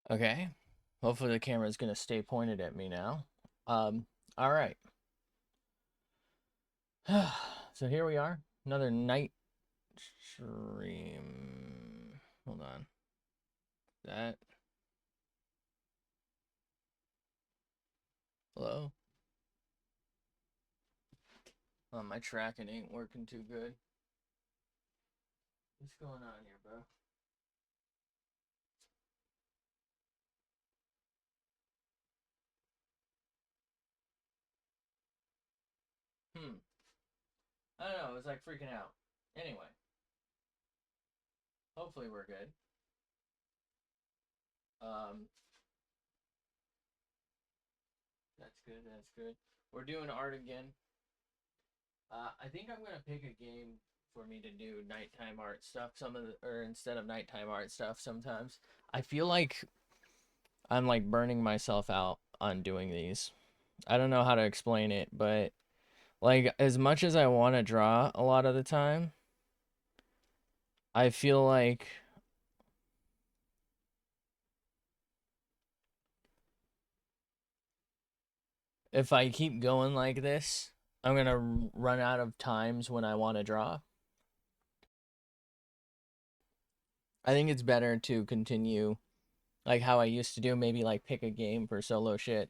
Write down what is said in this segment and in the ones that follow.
Okay. Hopefully the camera is gonna stay pointed at me now. All right. So here we are. Another night stream. Hold on. That. Hello? Oh, my tracking ain't working too good. What's going on here, bro? Hmm. I don't know. It was like freaking out. Anyway, hopefully we're good. Um, that's good. That's good. We're doing art again. I think I'm gonna pick a game for me to do nighttime art stuff. Or instead of nighttime art stuff, sometimes I feel like I'm like burning myself out on doing these. I don't know how to explain it, but like as much as I want to draw a lot of the time, I feel like if I keep going like this, I'm gonna run out of times when I want to draw. I think it's better to continue like how I used to do, maybe like pick a game for solo shit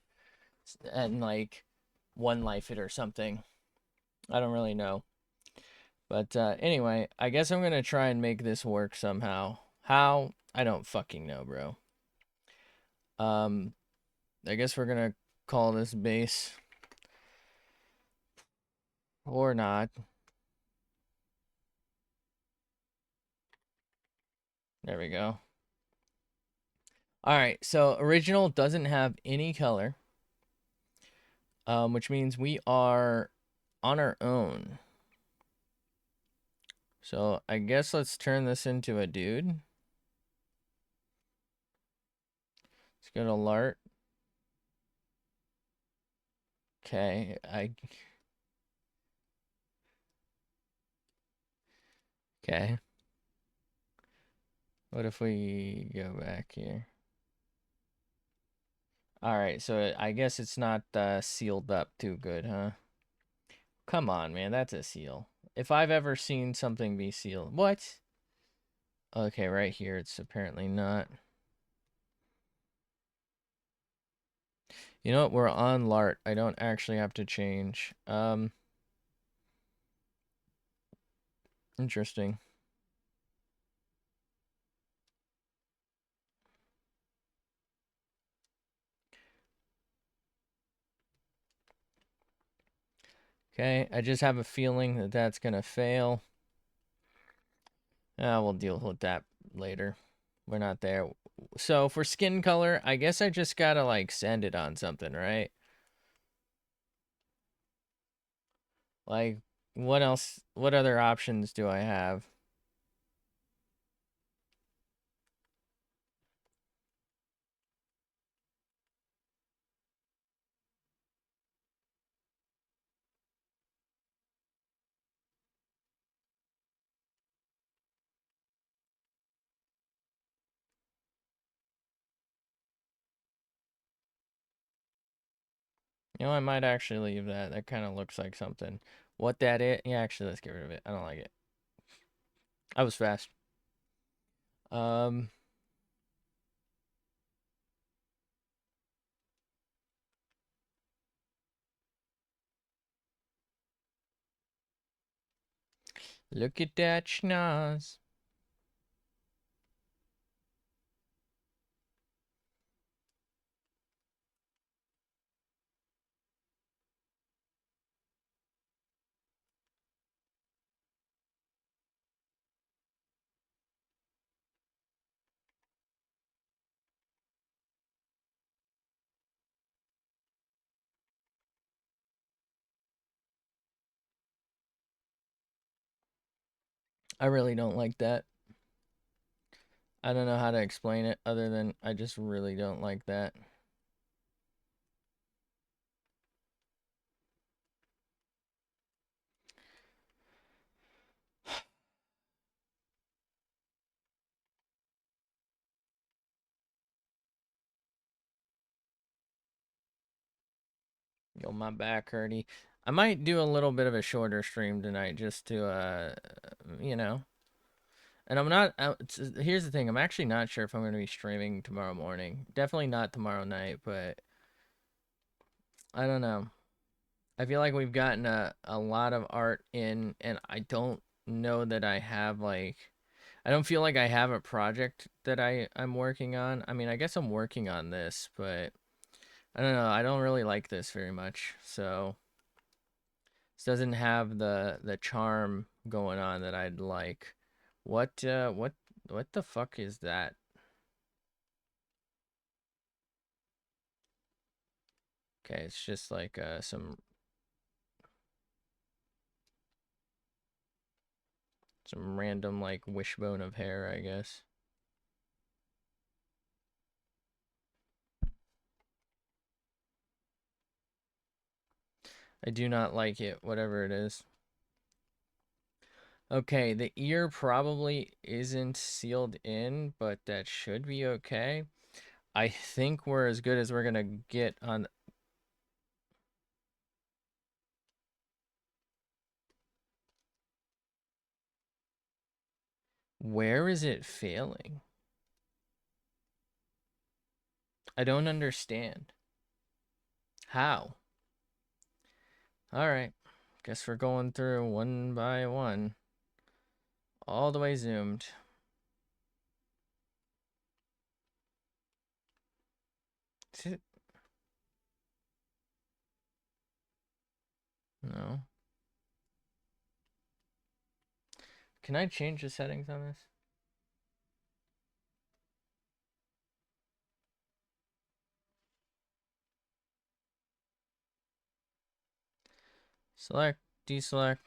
and like one life it or something. I don't really know. But anyway, I guess I'm gonna try and make this work somehow. How? I don't fucking know, bro. Um, I guess we're gonna call this base or not. There we go. All right, so original doesn't have any color, which means we are on our own. So I guess let's turn this into a dude. Let's go to Lart. Okay, okay. What if we go back here? All right, so I guess it's not sealed up too good, huh? Come on, man, that's a seal. If I've ever seen something be sealed. What? Okay, right here, it's apparently not. You know what? We're on Lart. I don't actually have to change. Interesting. Okay, I just have a feeling that that's gonna fail. We'll deal with that later. We're not there. So for skin color, I guess I just gotta like send it on something, right? Like, what else? What other options do I have? You know, I might actually leave that. That kind of looks like something. What that is? Yeah, actually, let's get rid of it. I don't like it. I was fast. Um, Look at that schnoz. I really don't like that. I don't know how to explain it other than I just really don't like that. Yo, my back hurty. I might do a little bit of a shorter stream tonight just to, you know. And I'm not, here's the thing, I'm actually not sure if I'm going to be streaming tomorrow morning. Definitely not tomorrow night, but I don't know. I feel like we've gotten a lot of art in, and I don't know that I have, like, I don't feel like I have a project that I'm working on. I mean, I guess I'm working on this, but I don't know. I don't really like this very much. So this doesn't have the charm going on that I'd like. What the fuck is that? Okay, it's just like some random like wishbone of hair, I guess. I do not like it, whatever it is. Okay, the ear probably isn't sealed in, but that should be okay. I think we're as good as we're gonna get on. Where is it failing? I don't understand. How? All right. Guess we're going through one by one. All the way zoomed. No. Can I change the settings on this? Select, deselect.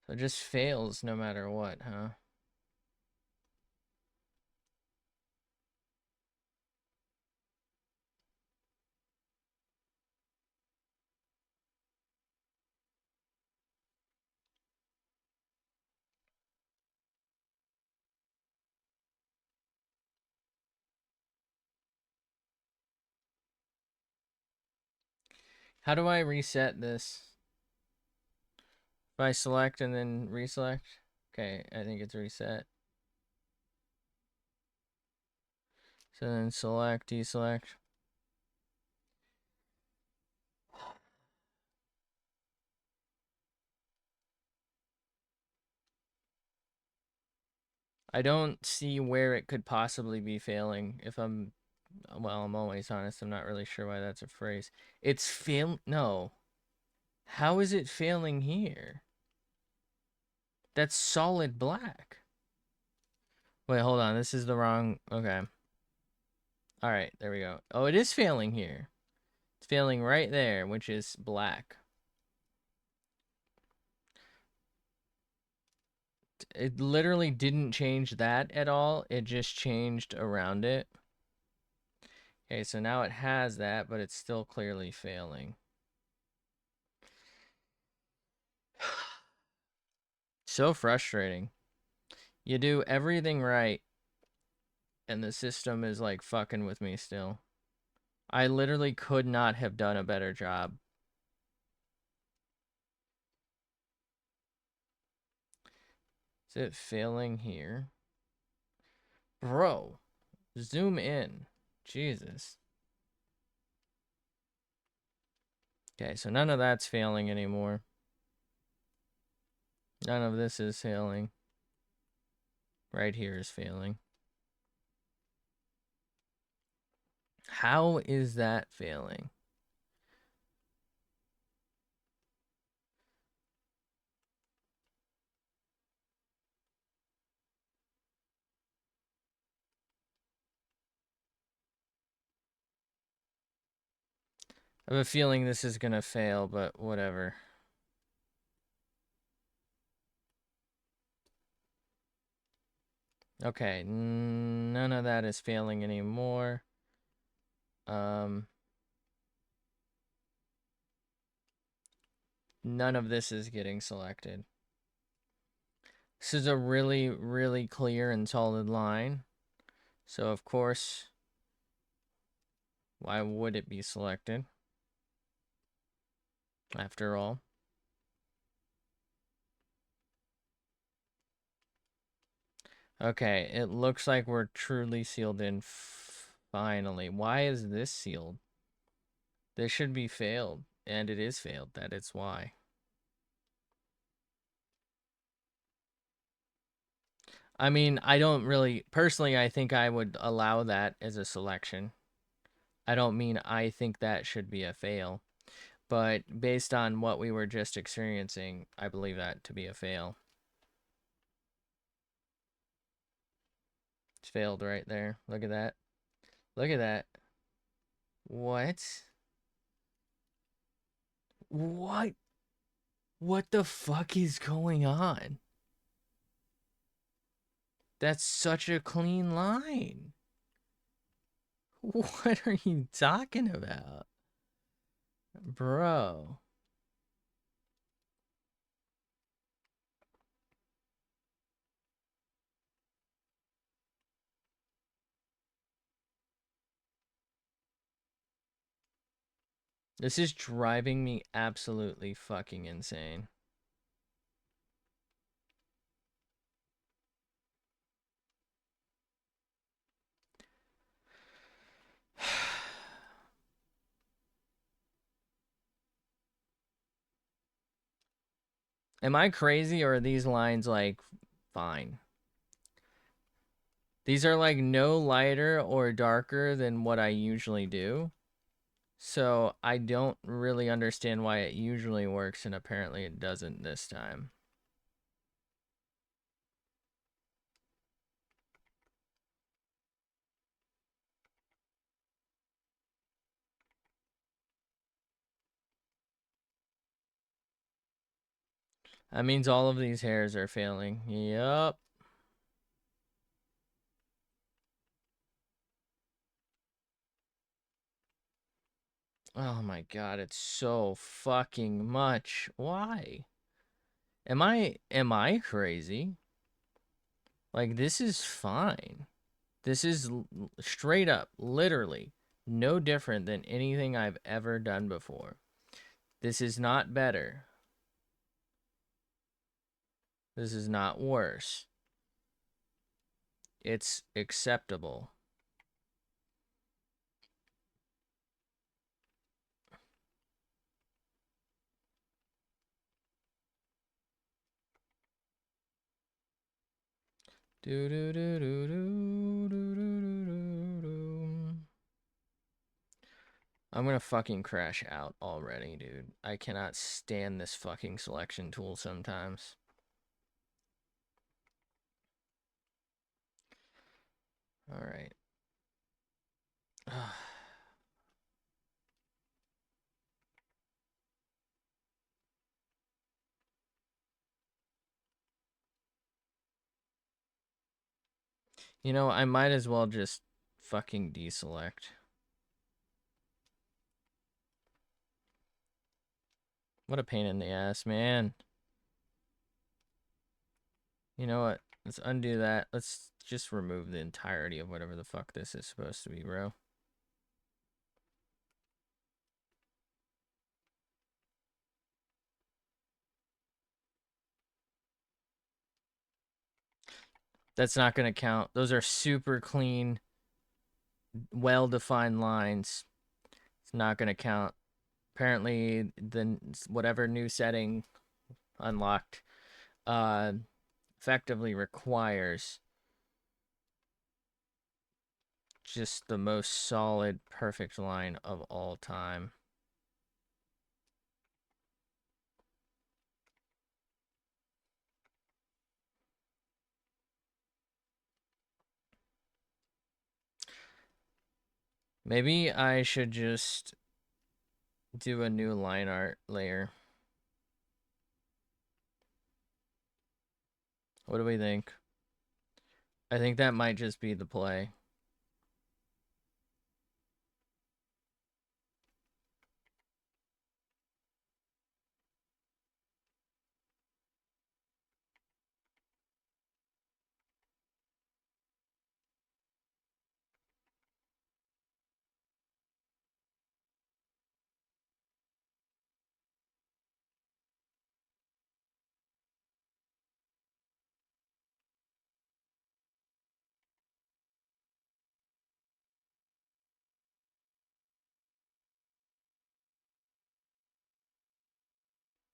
So it just fails no matter what, huh? How do I reset this? If I select and then reselect? Okay, I think it's reset. So then select, deselect. I don't see where it could possibly be failing. If I'm, well, I'm always honest. I'm not really sure why that's a phrase. It's no. How is it failing here? That's solid black. Wait, hold on. This is the wrong, okay. All right, there we go. Oh, it is failing here. It's failing right there, which is black. It literally didn't change that at all. It just changed around it. Okay, so now it has that, but it's still clearly failing. So frustrating. You do everything right, and the system is like fucking with me still. I literally could not have done a better job. Is it failing here? Bro, zoom in. Jesus. Okay, so none of that's failing anymore. None of this is failing. Right here is failing. How is that failing? I have a feeling this is gonna fail, but whatever. Okay, none of that is failing anymore. none of this is getting selected. This is a really, really clear and solid line. So, of course, why would it be selected? After all. Okay, it looks like we're truly sealed in finally. Why is this sealed? This should be failed, and it is failed. That is why. I mean, I don't really, personally, I think I would allow that as a selection. I don't mean I think that should be a fail, but based on what we were just experiencing, I believe that to be a fail. It's failed right there. Look at that. Look at that. What? What? What the fuck is going on? That's such a clean line. What are you talking about? Bro. This is driving me absolutely fucking insane. Am I crazy or are these lines like fine? These are like no lighter or darker than what I usually do. So I don't really understand why it usually works and apparently it doesn't this time. That means all of these hairs are failing. Yup. Oh my god, it's so fucking much. Why? Am I crazy? Like, this is fine. This is straight up, literally, no different than anything I've ever done before. This is not better. This is not worse. It's acceptable. Do do do do do do do do do. I'm gonna fucking crash out already, dude. I cannot stand this fucking selection tool sometimes. All right. You know, I might as well just fucking deselect. What a pain in the ass, man. You know what? Let's undo that. Let's just remove the entirety of whatever the fuck this is supposed to be, bro. That's not going to count. Those are super clean, well-defined lines. It's not going to count. Apparently, the whatever new setting unlocked effectively requires just the most solid, perfect line of all time. Maybe I should just do a new line art layer. What do we think? I think that might just be the play.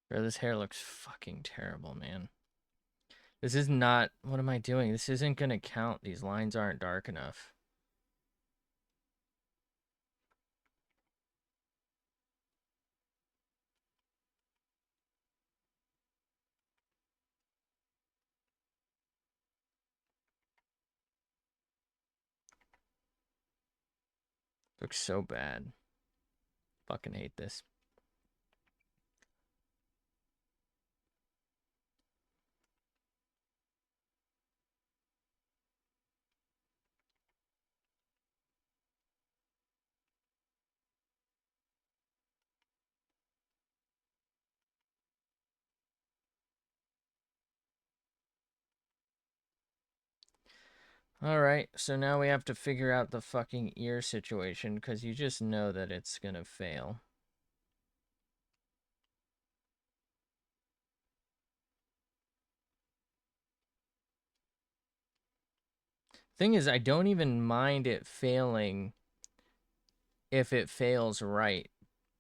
Bro, this hair looks fucking terrible, man. This is not... What am I doing? This isn't gonna count. These lines aren't dark enough. Looks so bad. Fucking hate this. Alright, so now we have to figure out the fucking ear situation, because you just know that it's gonna fail. Thing is, I don't even mind it failing if it fails right,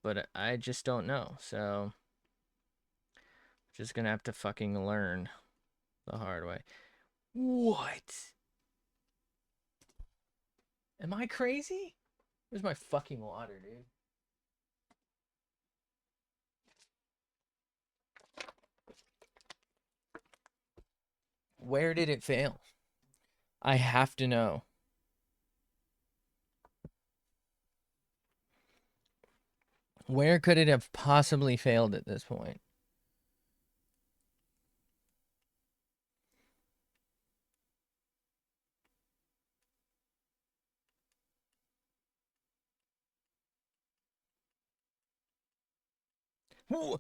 but I just don't know, so... Just gonna have to fucking learn the hard way. What? Am I crazy? Where's my fucking water, dude? Where did it fail? I have to know. Where could it have possibly failed at this point? Ooh.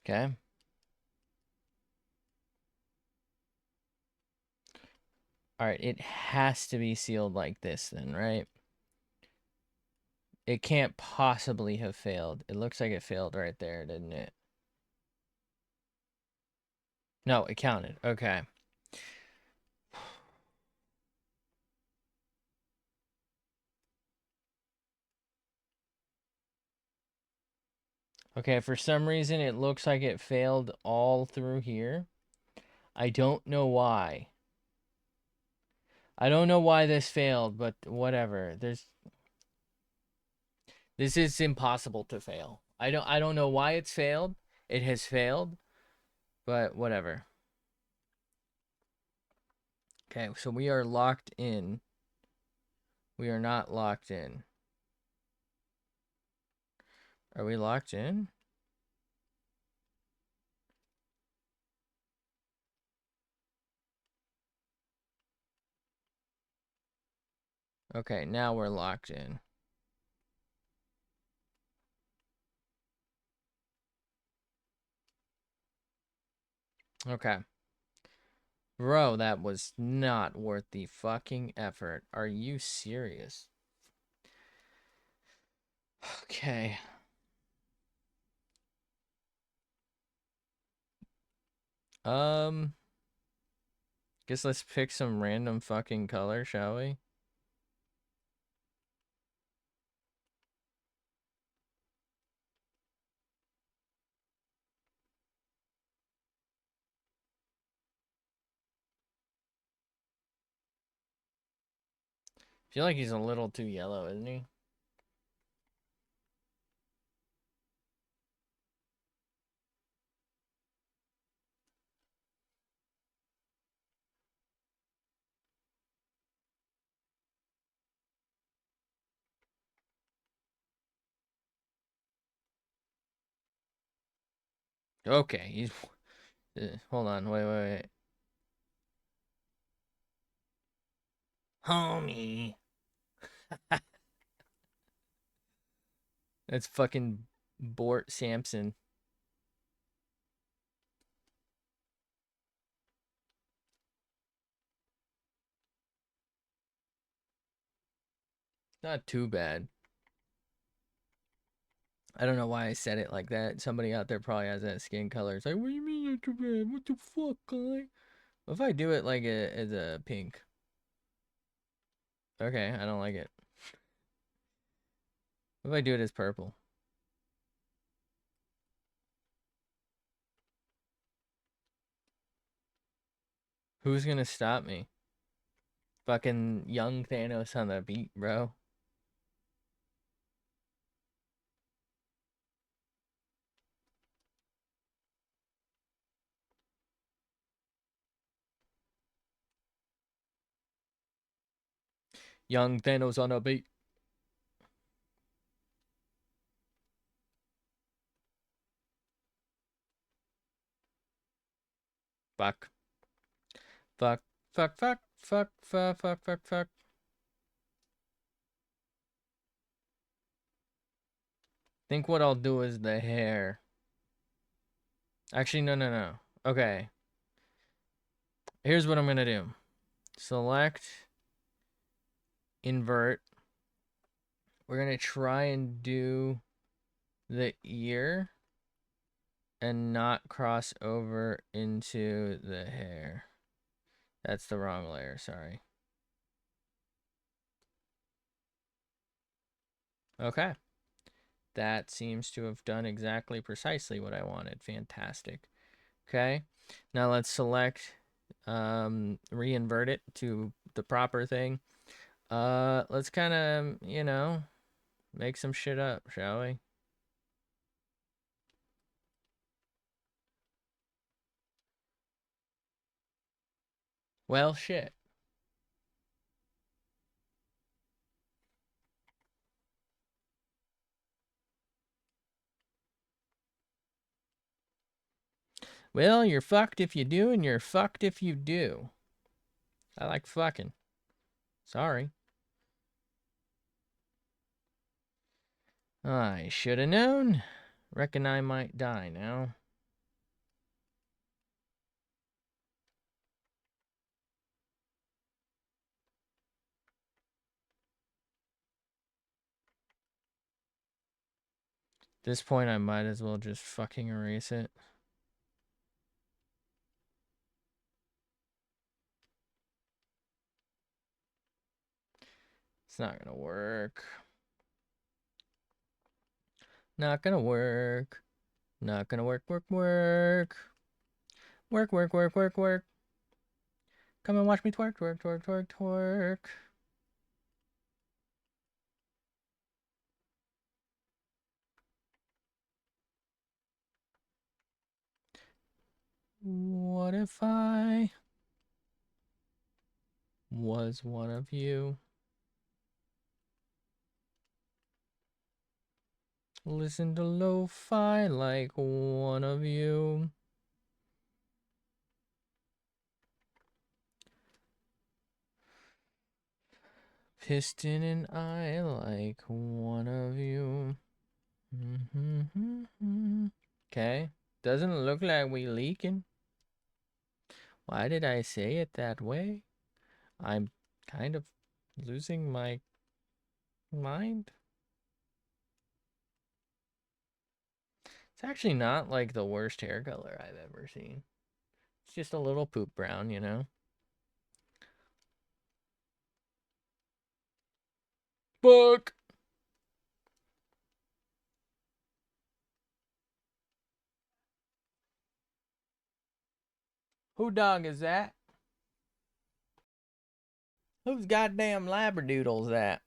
Okay. All right, it has to be sealed like this then, right? It can't possibly have failed. It looks like it failed right there, didn't it? No, it counted. Okay. Okay, for some reason it looks like it failed all through here. I don't know why. I don't know why this failed, but whatever. This is impossible to fail. I don't know why it's failed. It has failed, but whatever. Okay, so we are locked in. We are not locked in. Are we locked in? Okay, now we're locked in. Okay. Bro, that was not worth the fucking effort. Are you serious? Okay. Guess let's pick some random fucking color, shall we? I feel like he's a little too yellow, isn't he? Okay, he's... hold on, wait. Homie. That's fucking Bort Sampson. Not too bad. I don't know why I said it like that. Somebody out there probably has that skin color. It's like, what do you mean not too bad? What the fuck, guy? What if I do it like as a pink? Okay, I don't like it. What if I do it as purple? Who's gonna stop me? Fucking young Thanos on the beat, bro. Young Thanos on the beat. Fuck. Fuck. Fuck. Fuck. Fuck. Fuck. Fuck. Fuck. Fuck. Think what I'll do is the hair. Actually, no. Okay. Here's what I'm gonna do. Select. Invert. We're gonna try and do the ear and not cross over into the hair. That's the wrong layer, sorry. Okay. That seems to have done exactly precisely what I wanted. Fantastic. Okay. Now let's select, re-invert it to the proper thing. Let's kind of, you know, make some shit up, shall we? Well, shit. Well, you're fucked if you do, and you're fucked if you do. I like fucking. Sorry. I should have known. Reckon I might die now. At this point, I might as well just fucking erase it. It's not gonna work. Not gonna work. Not gonna work. Work. Come and watch me twerk. What if I was one of you? Listen to lo-fi like one of you. Piston and I like one of you. Okay. Doesn't look like we leaking. Why did I say it that way? I'm kind of losing my mind. It's actually not like the worst hair color I've ever seen. It's just a little poop brown, you know? Fuck! Who dog is that? Whose goddamn labradoodle's that?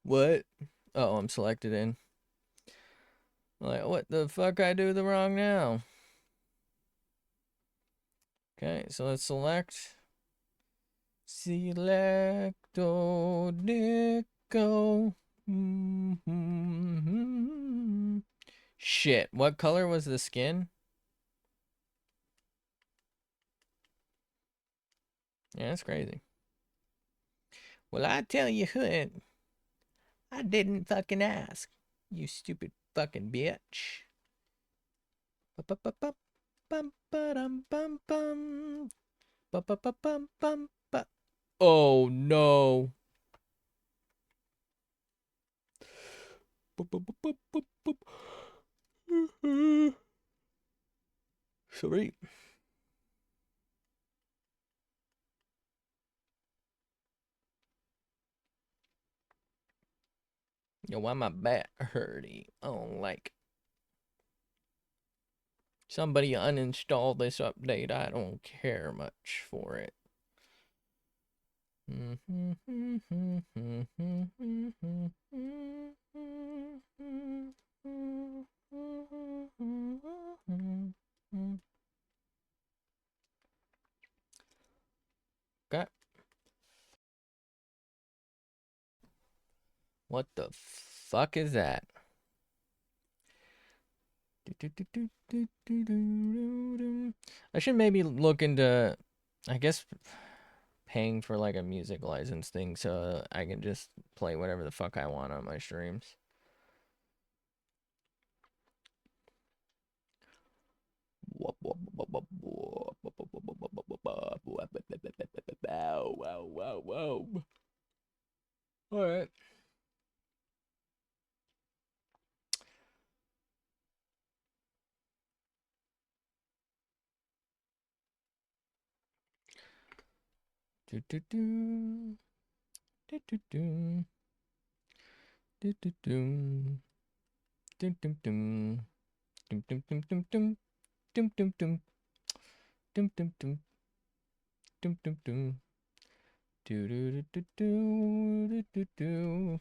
What? Oh, I'm selected in. Like, what the fuck I do the wrong now? Okay, so let's select. Selecto Nico. Shit, what color was the skin? Yeah, that's crazy. Well, I tell you what, I didn't fucking ask. You stupid fucking bitch. Oh no. Sorry. Yo, why my back hurting? I don't like. Somebody uninstall this update. I don't care much for it. Okay. What the fuck is that? I should maybe look into, I guess, paying for like a music license thing so I can just play whatever the fuck I want on my streams. Wow, wow, wow. All right. Do do do do do do do do do dum dum dum dum dum dum dum dum dum dum dum dum dum dum dum dum dum do do do do do do do.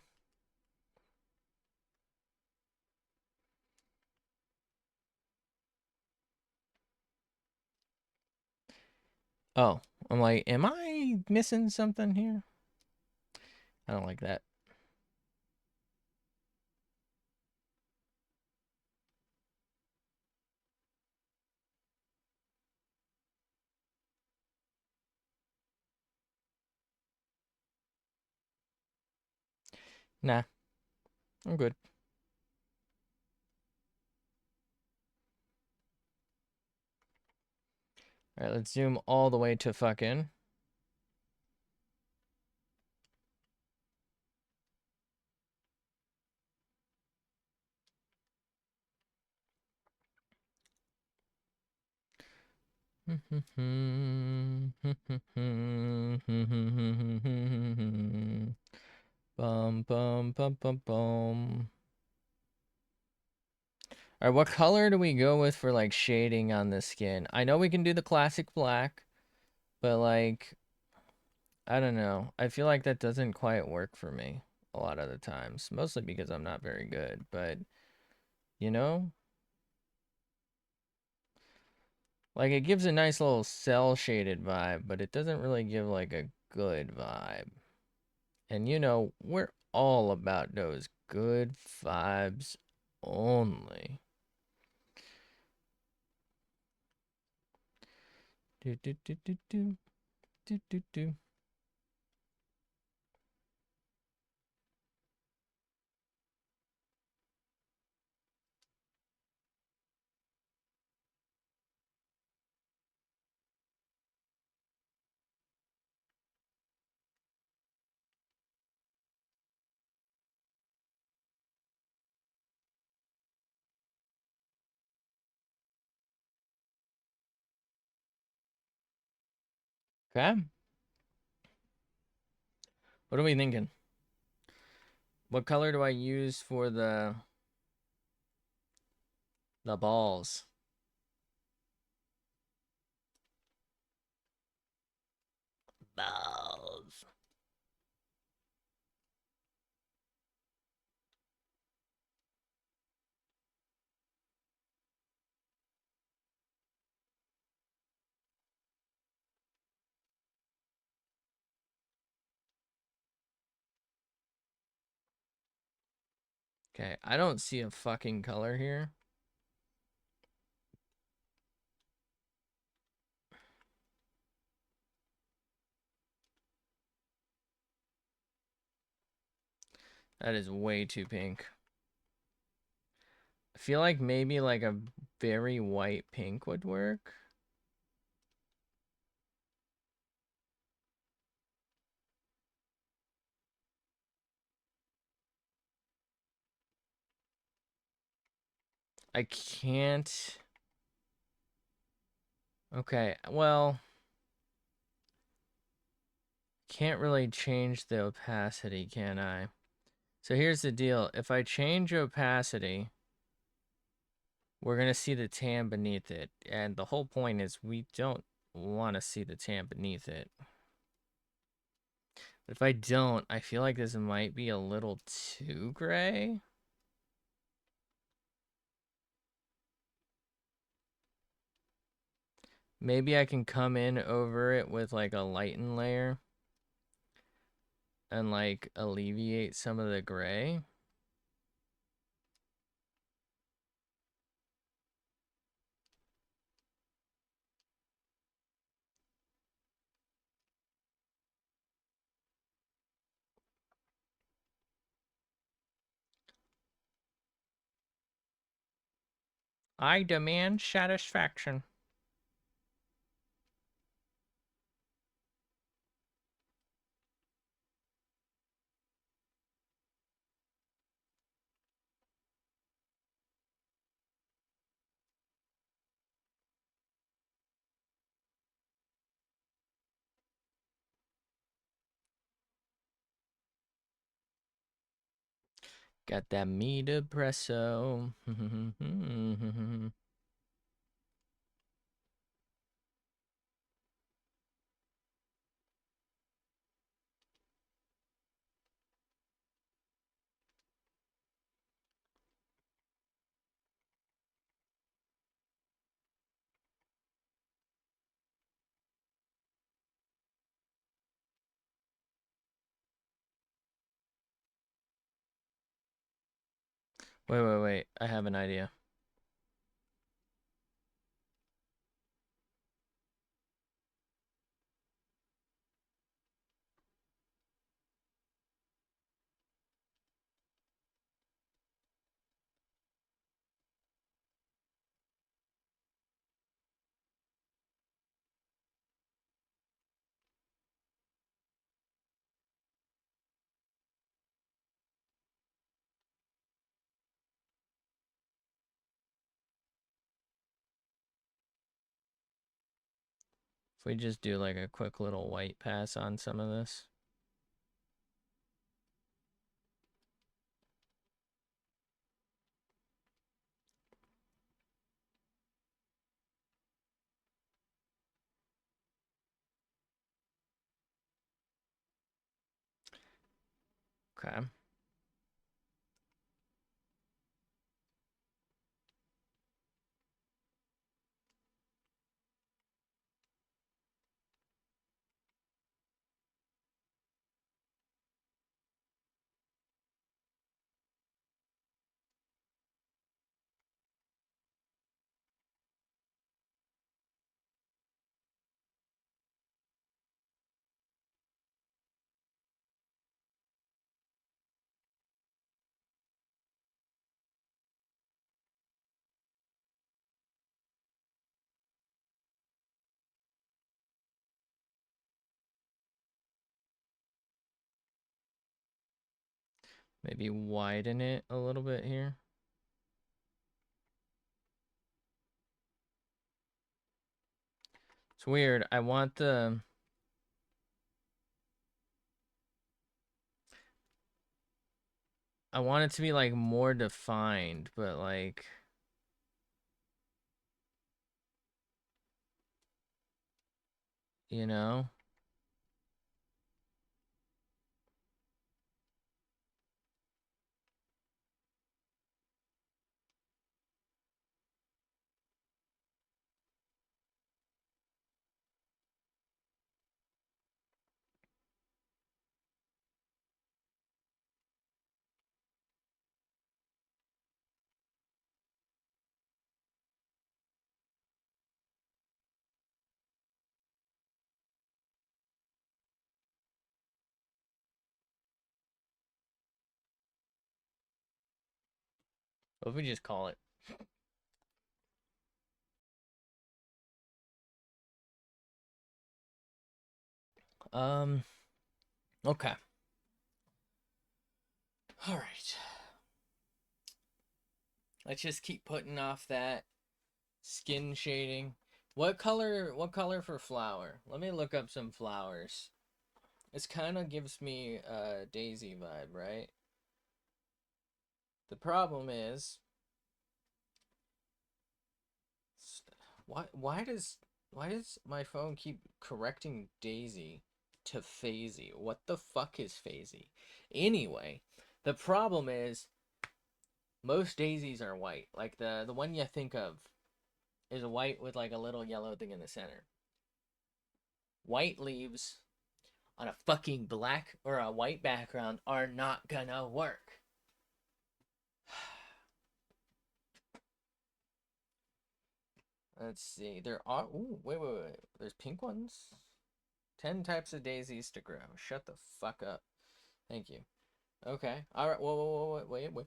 Oh, I'm like, am I missing something here? I don't like that. Nah, I'm good. All right, let's zoom all the way to fucking. Bum bum bum bum bum. All right, what color do we go with for like shading on the skin? I know we can do the classic black, but like, I don't know. I feel like that doesn't quite work for me a lot of the times, mostly because I'm not very good, but you know, like it gives a nice little cell shaded vibe, but it doesn't really give like a good vibe. And you know, we're all about those good vibes only. Do do do do do do do do. Okay. What are we thinking? What color do I use for the balls? Balls. Okay, I don't see a fucking color here. That is way too pink. I feel like maybe like a very white pink would work. I can't. Okay, well, can't really change the opacity, can I? So here's the deal. If I change opacity, we're going to see the tan beneath it. And the whole point is we don't want to see the tan beneath it. But if I don't, I feel like this might be a little too gray. Maybe I can come in over it with like a lighten layer and like alleviate some of the gray. I demand satisfaction. Got that meat espresso. Wait. I have an idea. If we just do like a quick little white pass on some of this. Okay. Maybe widen it a little bit here. It's weird. I want it to be like more defined, but like, you know? What if we just call it? Okay. All right. Let's just keep putting off that skin shading. What color for flower? Let me look up some flowers. This kind of gives me a daisy vibe, right? The problem is why does my phone keep correcting daisy to phasey? What the fuck is phasey? Anyway, the problem is most daisies are white. Like the one you think of is white with like a little yellow thing in the center. White leaves on a fucking black or a white background are not gonna work. Let's see. There are. Ooh, wait. There's pink ones. 10 types of daisies to grow. Shut the fuck up. Thank you. Okay. All right. Whoa. Wait. Wait.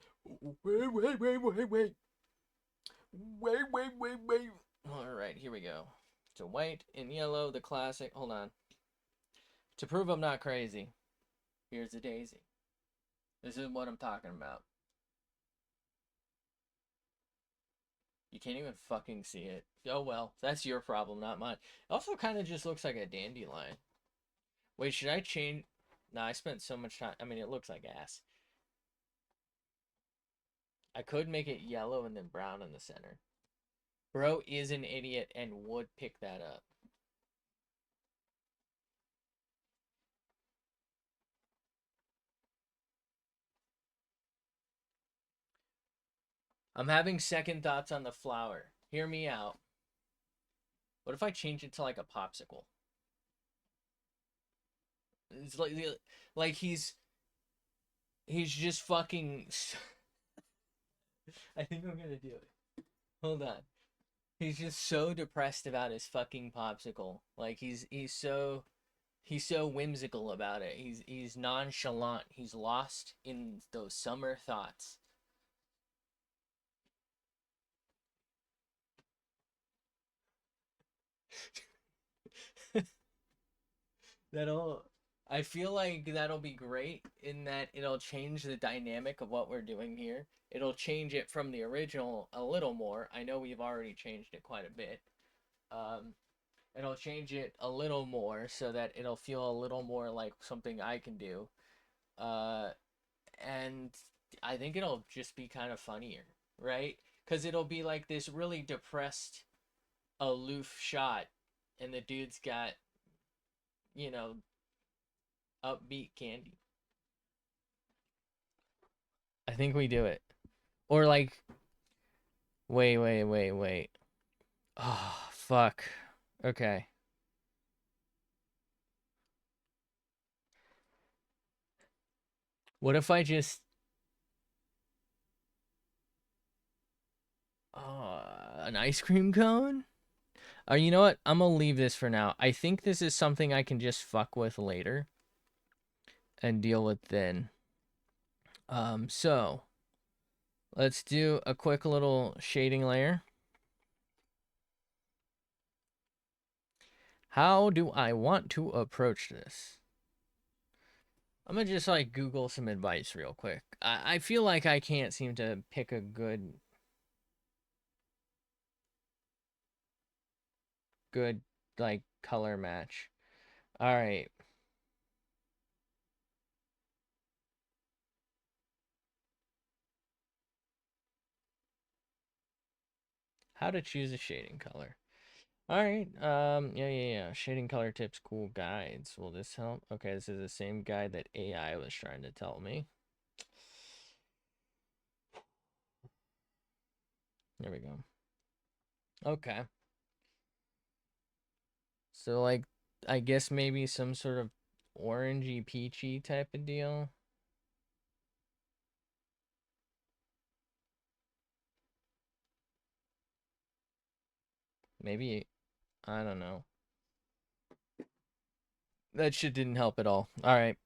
All right. Here we go. So white and yellow, the classic. Hold on. To prove I'm not crazy, here's a daisy. This is what I'm talking about. You can't even fucking see it. Oh well, that's your problem, not mine. It also kind of just looks like a dandelion. Wait, should I change? Nah, I spent so much time. I mean, it looks like ass. I could make it yellow and then brown in the center. Bro is an idiot and would pick that up. I'm having second thoughts on the flower. Hear me out. What if I change it to like a popsicle? It's like he's just fucking. I think I'm gonna do it. Hold on. He's just so depressed about his fucking popsicle. Like he's so whimsical about it. He's nonchalant. He's lost in those summer thoughts. That'll I feel like that'll be great in that it'll change the dynamic of what we're doing here. It'll change it from the original a little more. I know we've already changed it quite a bit. Um, it'll change it a little more so that it'll feel a little more like something I can do. Uh, and I think it'll just be kind of funnier, right? Because it'll be like this really depressed, aloof shot, and the dude's got, you know, upbeat candy. I think we do it. Or like, wait. Oh, fuck. Okay. What if I just an ice cream cone? Or you know what? I'm gonna leave this for now. I think this is something I can just fuck with later and deal with then. So let's do a quick little shading layer. How do I want to approach this? I'm gonna just like Google some advice real quick. I feel like I can't seem to pick a good like color match. All right. How to choose a shading color. All right. Yeah. Shading color tips, cool guides. Will this help? Okay, this is the same guide that AI was trying to tell me. There we go. Okay. So like I guess maybe some sort of orangey peachy type of deal. Maybe I don't know. That shit didn't help at all. All right.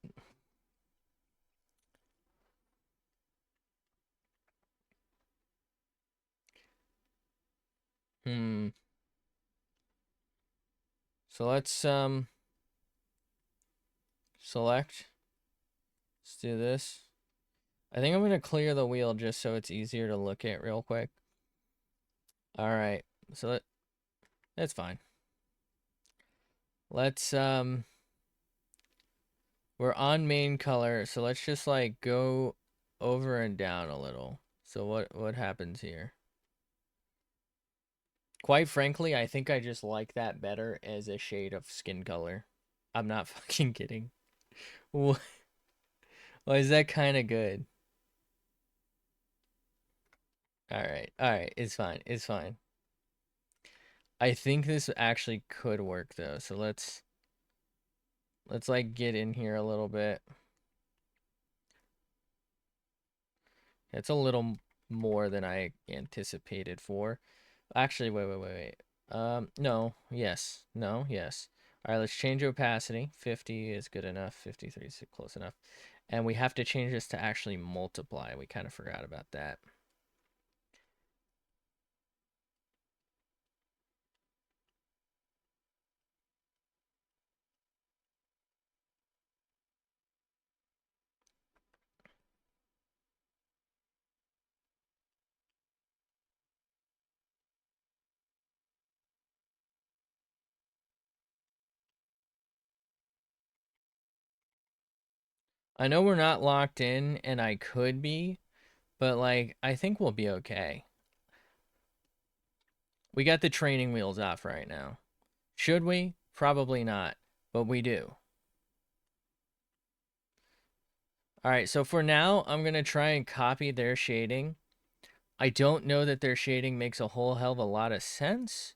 Hmm. So let's select. Let's do this. I think I'm gonna clear the wheel just so it's easier to look at real quick. All right. So that's fine. Let's we're on main color, so let's just like go over and down a little. So what happens here? Quite frankly, I think I just like that better as a shade of skin color. I'm not fucking kidding. Well, is that kind of good? All right, it's fine, it's fine. I think this actually could work though, so let's like get in here a little bit. It's a little more than I anticipated for. Actually, wait. No, yes, no, yes. All right, let's change opacity. 50 is good enough. 53 is close enough. And we have to change this to actually multiply. We kind of forgot about that. I know we're not locked in, and I could be, but like, I think we'll be okay. We got the training wheels off right now. Should we? Probably not, but we do. All right, so for now, I'm going to try and copy their shading. I don't know that their shading makes a whole hell of a lot of sense,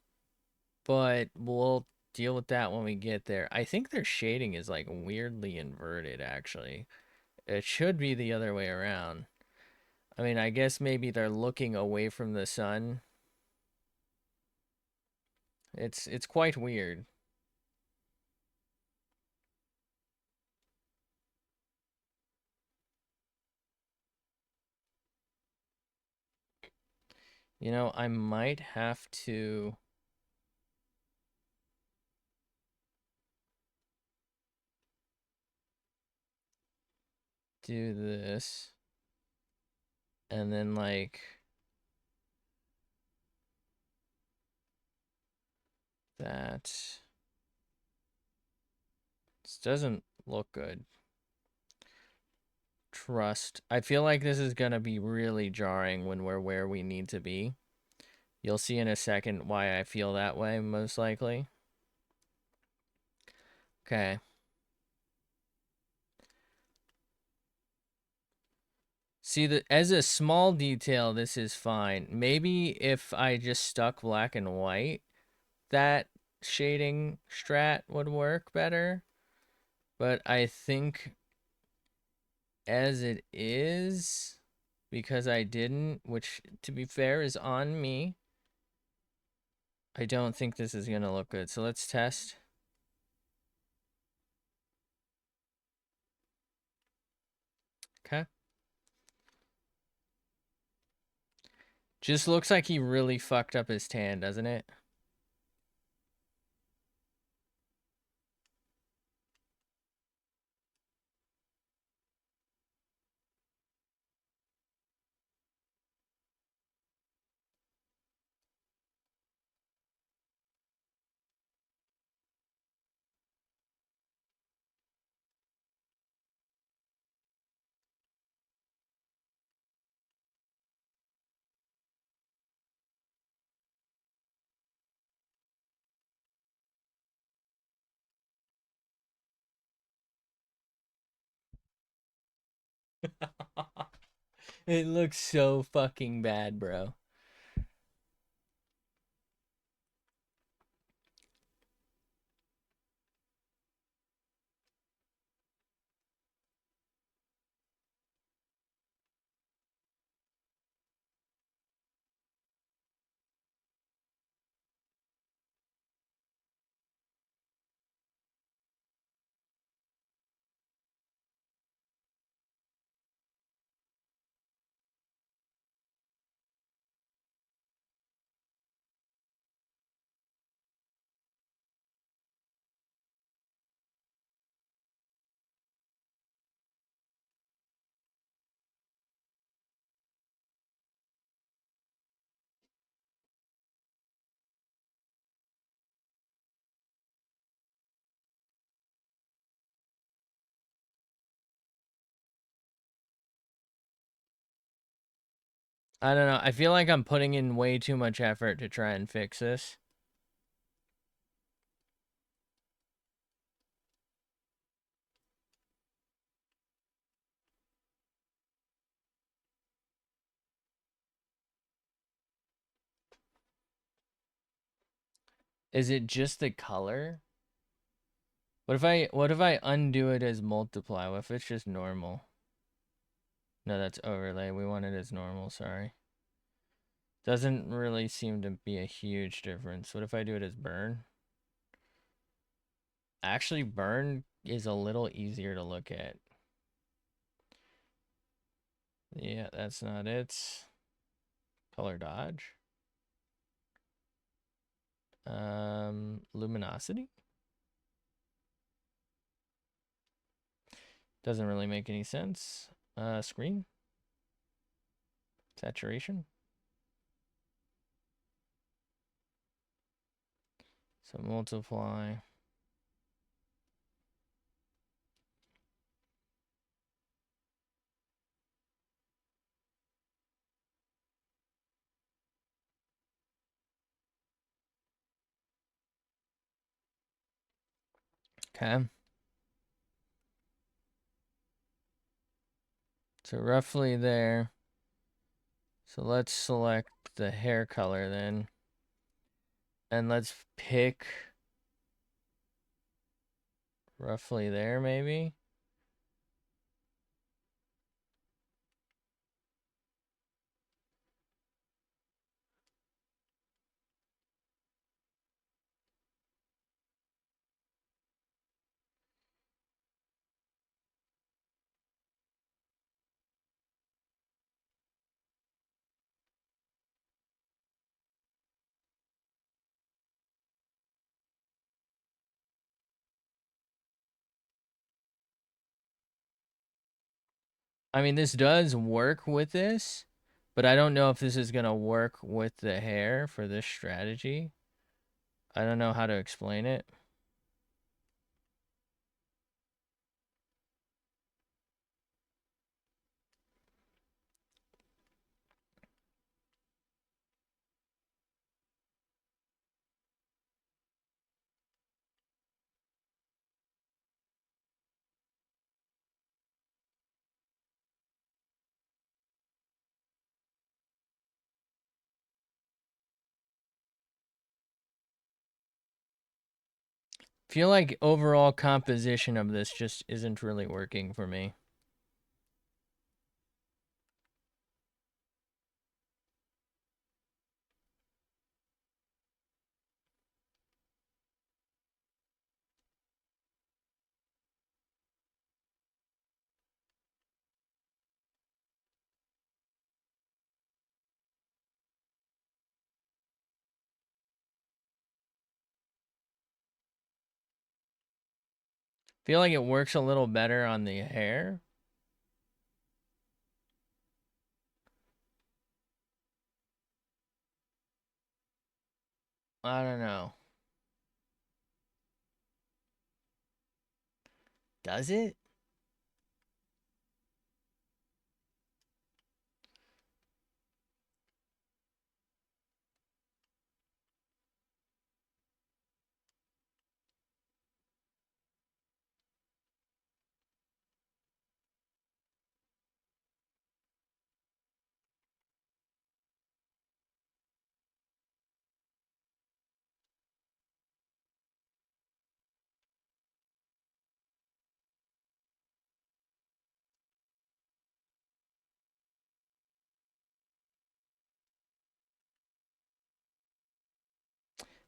but we'll deal with that when we get there. I think their shading is like weirdly inverted, actually. It should be the other way around. I mean, I guess maybe they're looking away from the sun. It's quite weird. You know, I might have to do this and then like that. This doesn't look good. Trust. I feel like this is gonna be really jarring when we're where we need to be. You'll see in a second why I feel that way, most likely. Okay. See, as a small detail, this is fine. Maybe if I just stuck black and white, that shading strat would work better. But I think as it is, because I didn't, which to be fair is on me, I don't think this is going to look good. So let's test. Okay. Just looks like he really fucked up his tan, doesn't it? It looks so fucking bad, bro. I don't know. I feel like I'm putting in way too much effort to try and fix this. Is it just the color? What if I undo it as multiply? What if it's just normal? No, that's overlay. We want it as normal, sorry. Doesn't really seem to be a huge difference. What if I do it as burn? Actually, burn is a little easier to look at. Yeah, that's not it. Color dodge. Luminosity? Doesn't really make any sense. Screen? Saturation? So multiply. Okay. So roughly there. So let's select the hair color then. And let's pick roughly there maybe. I mean, this does work with this, but I don't know if this is going to work with the hair for this strategy. I don't know how to explain it. Feel like overall composition of this just isn't really working for me. Feel like it works a little better on the hair. I don't know. Does it?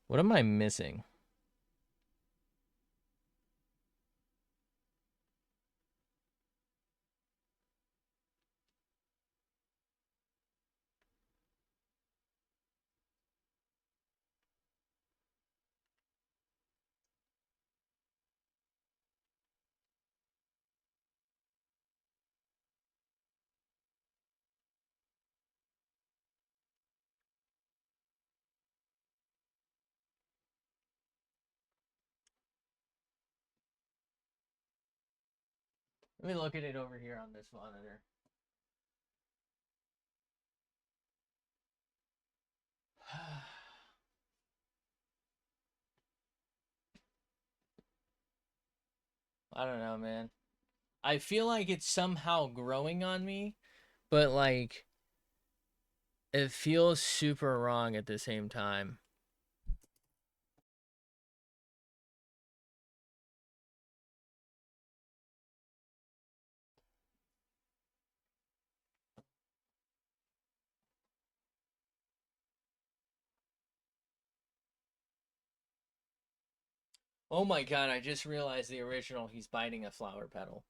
What am I missing? Let me look at it over here on this monitor. I don't know, man. I feel like it's somehow growing on me, but like it feels super wrong at the same time. Oh my god, I just realized the original, he's biting a flower petal.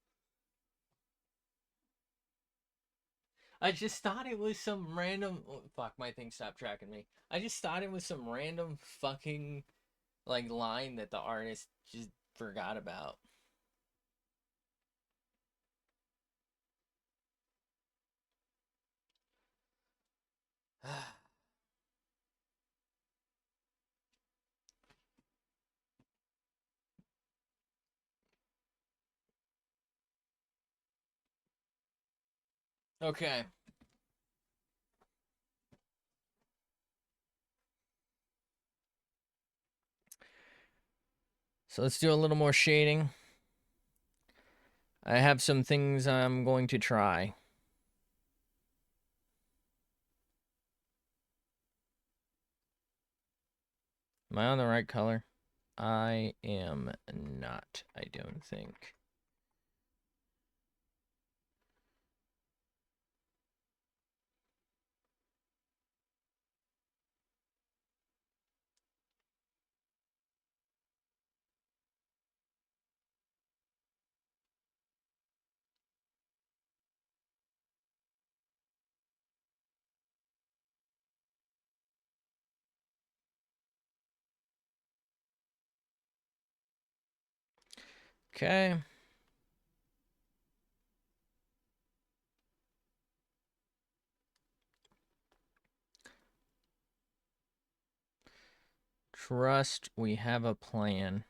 I just thought it was some random. Oh, fuck, my thing stopped tracking me. I just thought it was some random fucking like line that the artist just forgot about. Okay. So let's do a little more shading. I have some things I'm going to try. Am I on the right color? I am not, I don't think. Okay. Trust we have a plan.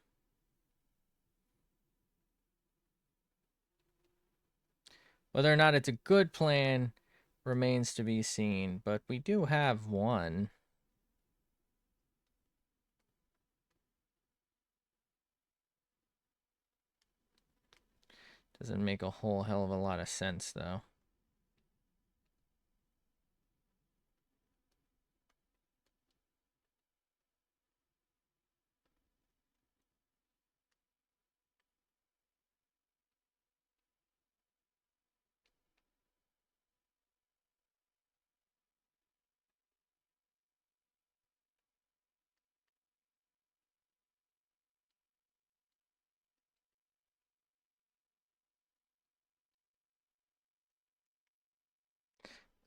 Whether or not it's a good plan remains to be seen, but we do have one. Doesn't make a whole hell of a lot of sense, though.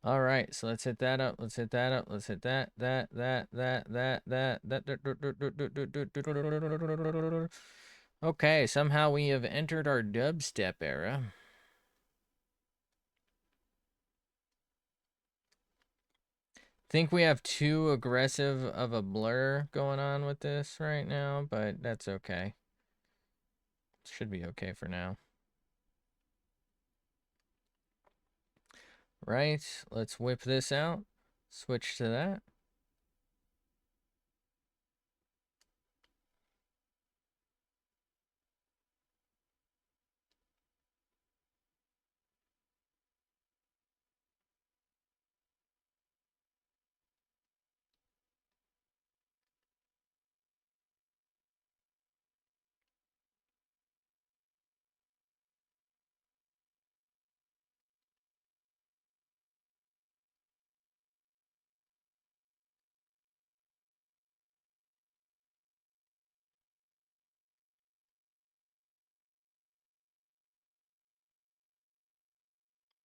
All right, so let's hit that up. Let's hit that up. Let's hit that. Okay, somehow we have entered our dubstep era. Think we have too aggressive of a blur going on with this right now, but that's okay. Should be okay for now. Right, let's whip this out. Switch to that.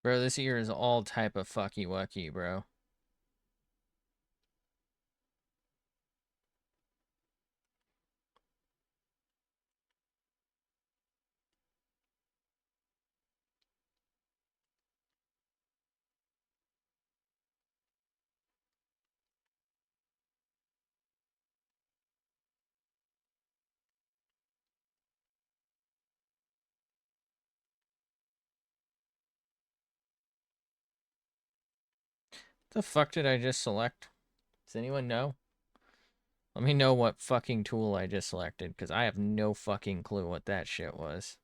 Bro, this ear is all type of fucky wucky, bro. The fuck did I just select? Does anyone know? Let me know what fucking tool I just selected, because I have no fucking clue what that shit was.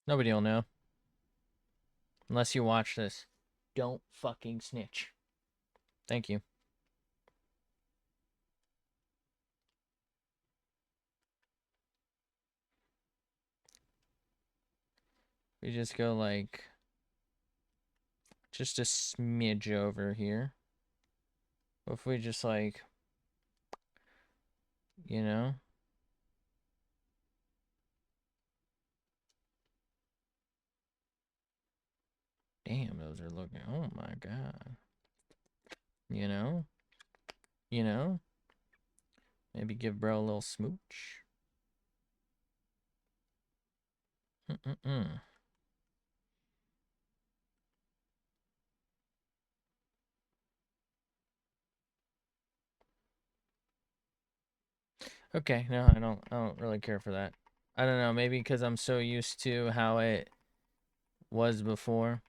Nobody will know. Unless you watch this. Don't fucking snitch. Thank you. We just go like just a smidge over here. What if we just like, you know? Damn, those are looking, oh my god. You know? You know? Maybe give bro a little smooch. Mm-mm-mm. Okay, no, I don't really care for that. I don't know, maybe because I'm so used to how it was before.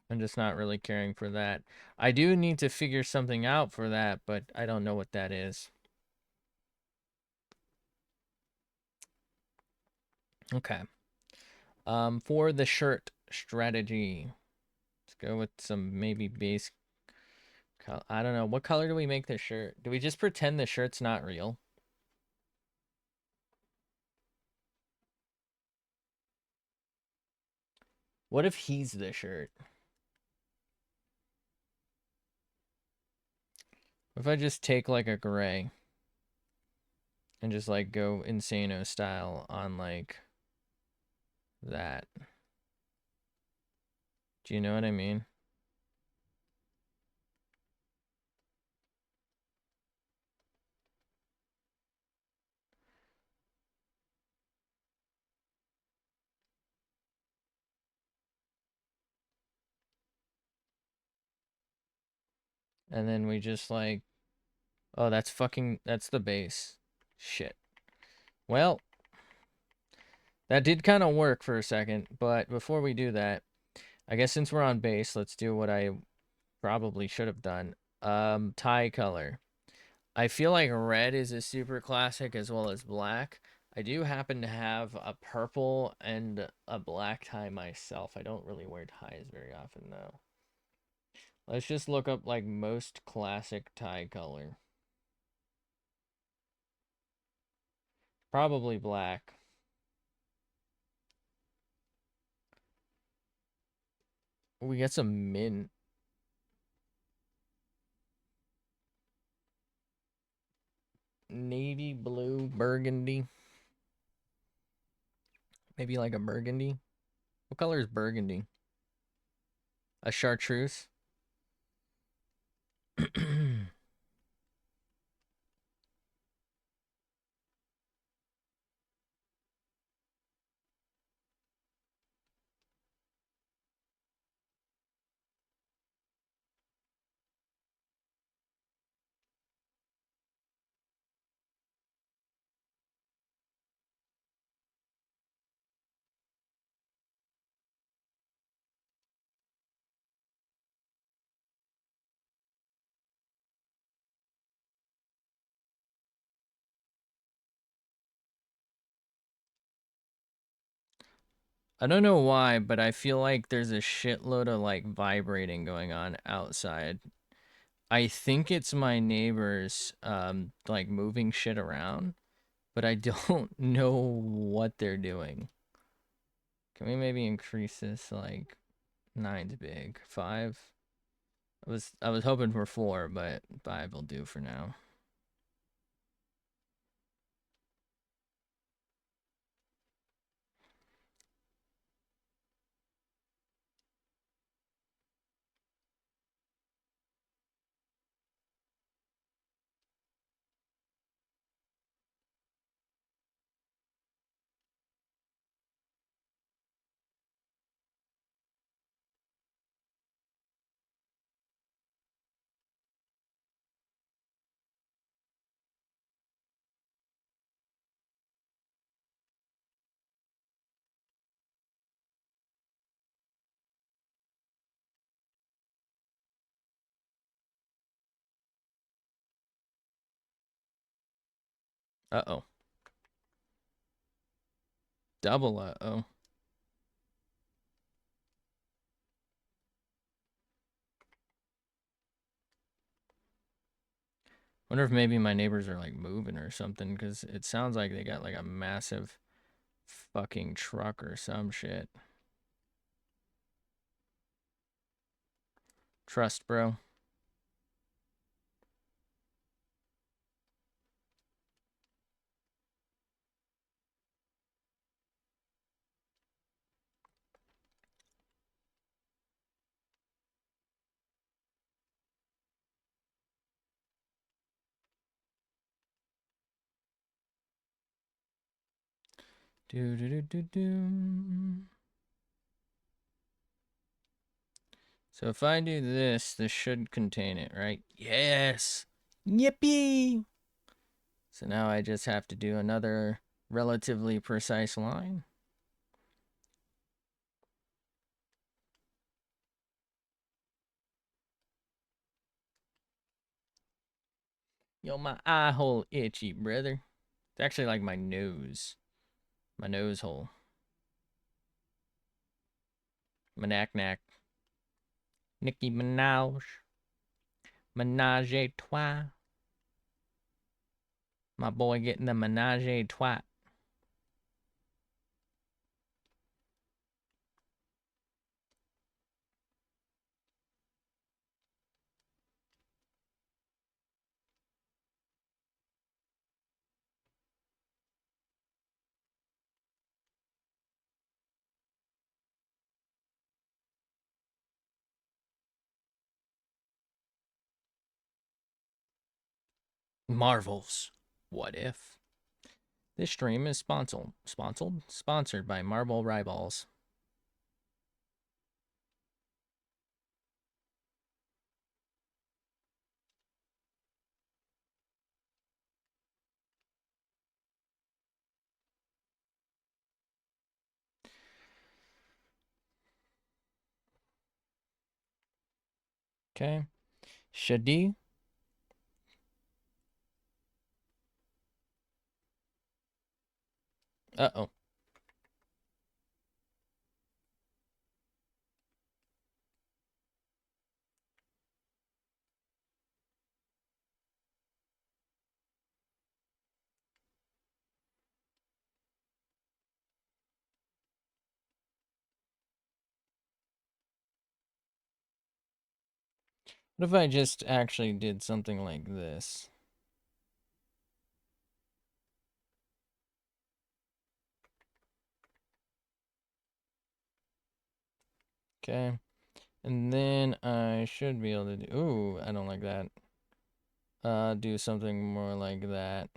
I'm just not really caring for that. I do need to figure something out for that, but I don't know what that is. Okay. For the shirt strategy, let's go with some maybe base color. I don't know. What color do we make this shirt? Do we just pretend the shirt's not real? What if he's the shirt? What if I just take like a gray and just like go Insano style on like that? Do you know what I mean? And then we just like, oh, that's the base. Shit. Well, that did kind of work for a second, but before we do that, I guess since we're on base, let's do what I probably should have done. Tie color. I feel like red is a super classic as well as black. I do happen to have a purple and a black tie myself. I don't really wear ties very often though. Let's just look up like most classic tie color. Probably black. We get some mint. Navy blue, burgundy. Maybe like a burgundy. What color is burgundy? A chartreuse? I don't know why, but I feel like there's a shitload of like vibrating going on outside. I think it's my neighbors like moving shit around, but I don't know what they're doing. Can we maybe increase this like 9's big? 5? I was hoping for 4, but 5 will do for now. Uh-oh. Double uh-oh. Wonder if maybe my neighbors are like moving or something, because it sounds like they got like a massive fucking truck or some shit. Trust, bro. Do do do do do. So if I do this, this should contain it, right? Yes! Yippee! So now I just have to do another relatively precise line. Yo, my eye hole itchy, brother. It's actually like my nose. My nose hole. My knack. Nicki Minaj. Menage a trois. My boy getting the menage a trois. Marvels. What if? This stream is sponsored by Marble Ryballs. Okay. Shadi. Uh-oh. What if I just actually did something like this? Okay. And then I should be able to do... Ooh, I don't like that. Do something more like that.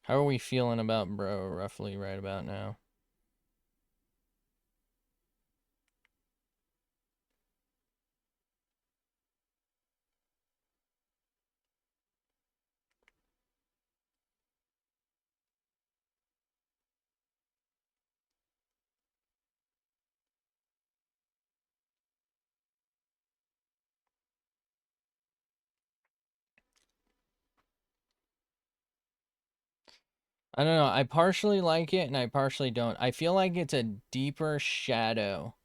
How are we feeling about bro roughly right about now? I don't know. I partially like it and I partially don't. I feel like it's a deeper shadow.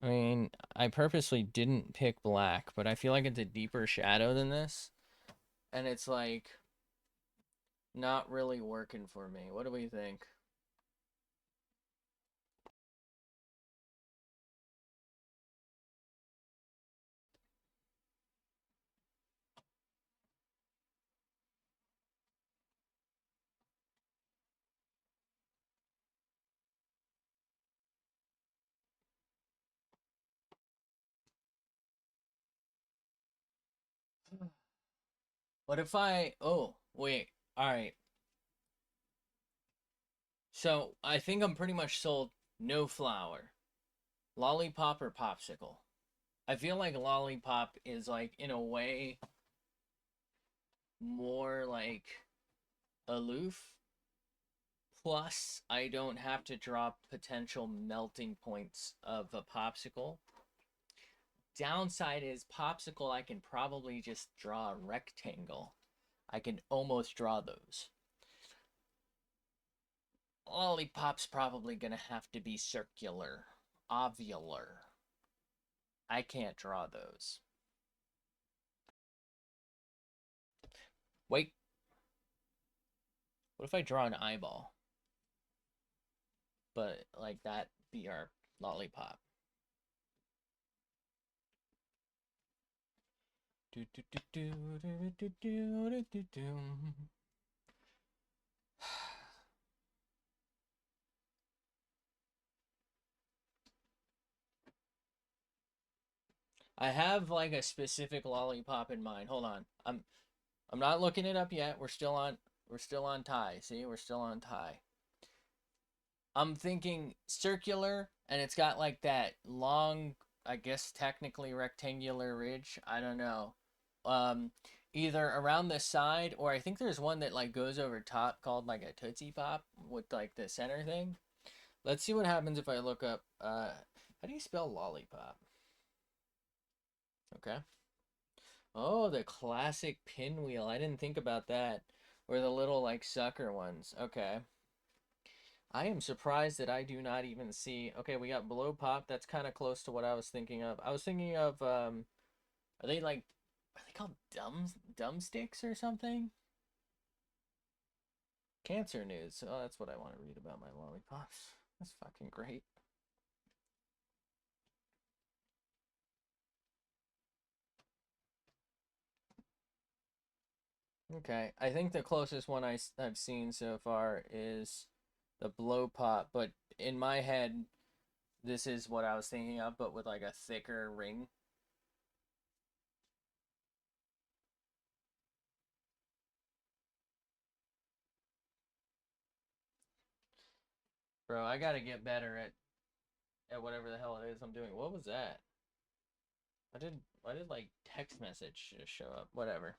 I mean, I purposely didn't pick black, but I feel like it's a deeper shadow than this. And it's like not really working for me. What do we think? What if I... Oh, wait. All right. So I think I'm pretty much sold no flour. Lollipop or popsicle? I feel like lollipop is like, in a way, more like aloof. Plus, I don't have to drop potential melting points of a popsicle. Downside is popsicle, I can probably just draw a rectangle. I can almost draw those. Lollipop's probably gonna have to be circular. Ovular. I can't draw those. Wait. What if I draw an eyeball? But like that be our lollipop. Do, do, do, do, do, do, do, do, do, do. I have like a specific lollipop in mind. Hold on. I'm not looking it up yet. We're still on tie. See? We're still on tie. I'm thinking circular and it's got like that long, I guess technically rectangular ridge. I don't know. Um Either around the side or I think there's one that like goes over top called like a Tootsie Pop with like the center thing. Let's see what happens if I look up how do you spell lollipop? Okay. Oh, the classic pinwheel. I didn't think about that. Or the little like sucker ones. Okay. I am surprised that I do not even see. Okay, we got blow pop. That's kind of close to what I was thinking of. I was thinking of are they like are they called dumb sticks or something? Cancer news. Oh, that's what I want to read about my lollipops. That's fucking great. Okay, I think the closest one I've seen so far is the blow pop, but in my head, this is what I was thinking of, but with like a thicker ring. Bro, I gotta get better at whatever the hell it is I'm doing. What was that? I did like text message just show up. Whatever.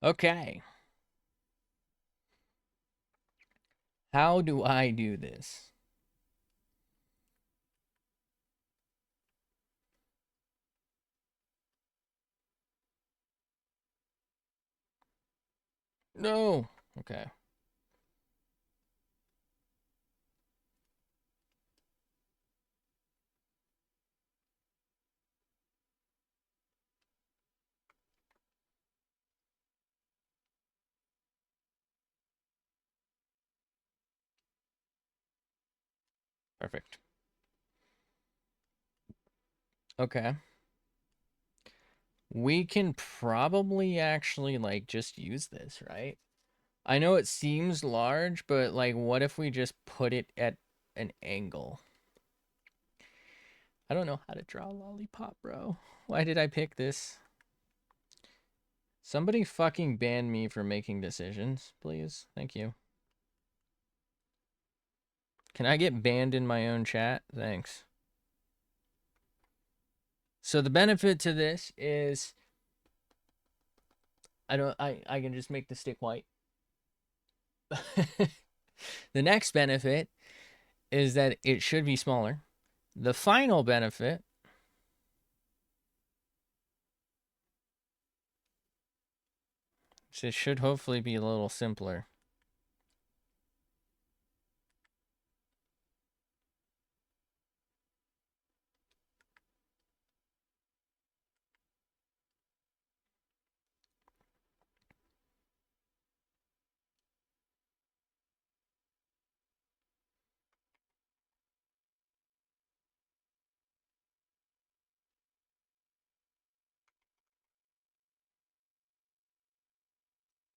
Okay. How do I do this? No. Okay. Perfect. Okay. We can probably actually like just use this, right? I know it seems large, but like what if we just put it at an angle? I don't know how to draw a lollipop, bro. Why did I pick this? Somebody fucking ban me for making decisions, please. Thank you. Can I get banned in my own chat? Thanks. So the benefit to this is I can just make the stick white. The next benefit is that it should be smaller. The final benefit is it should hopefully be a little simpler.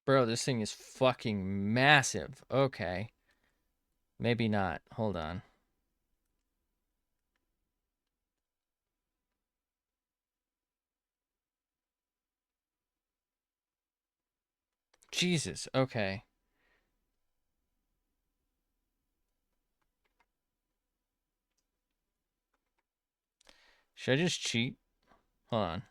Bro, this thing is fucking massive. Okay. Maybe not. Hold on. Jesus. Okay. Should I just cheat? Hold on.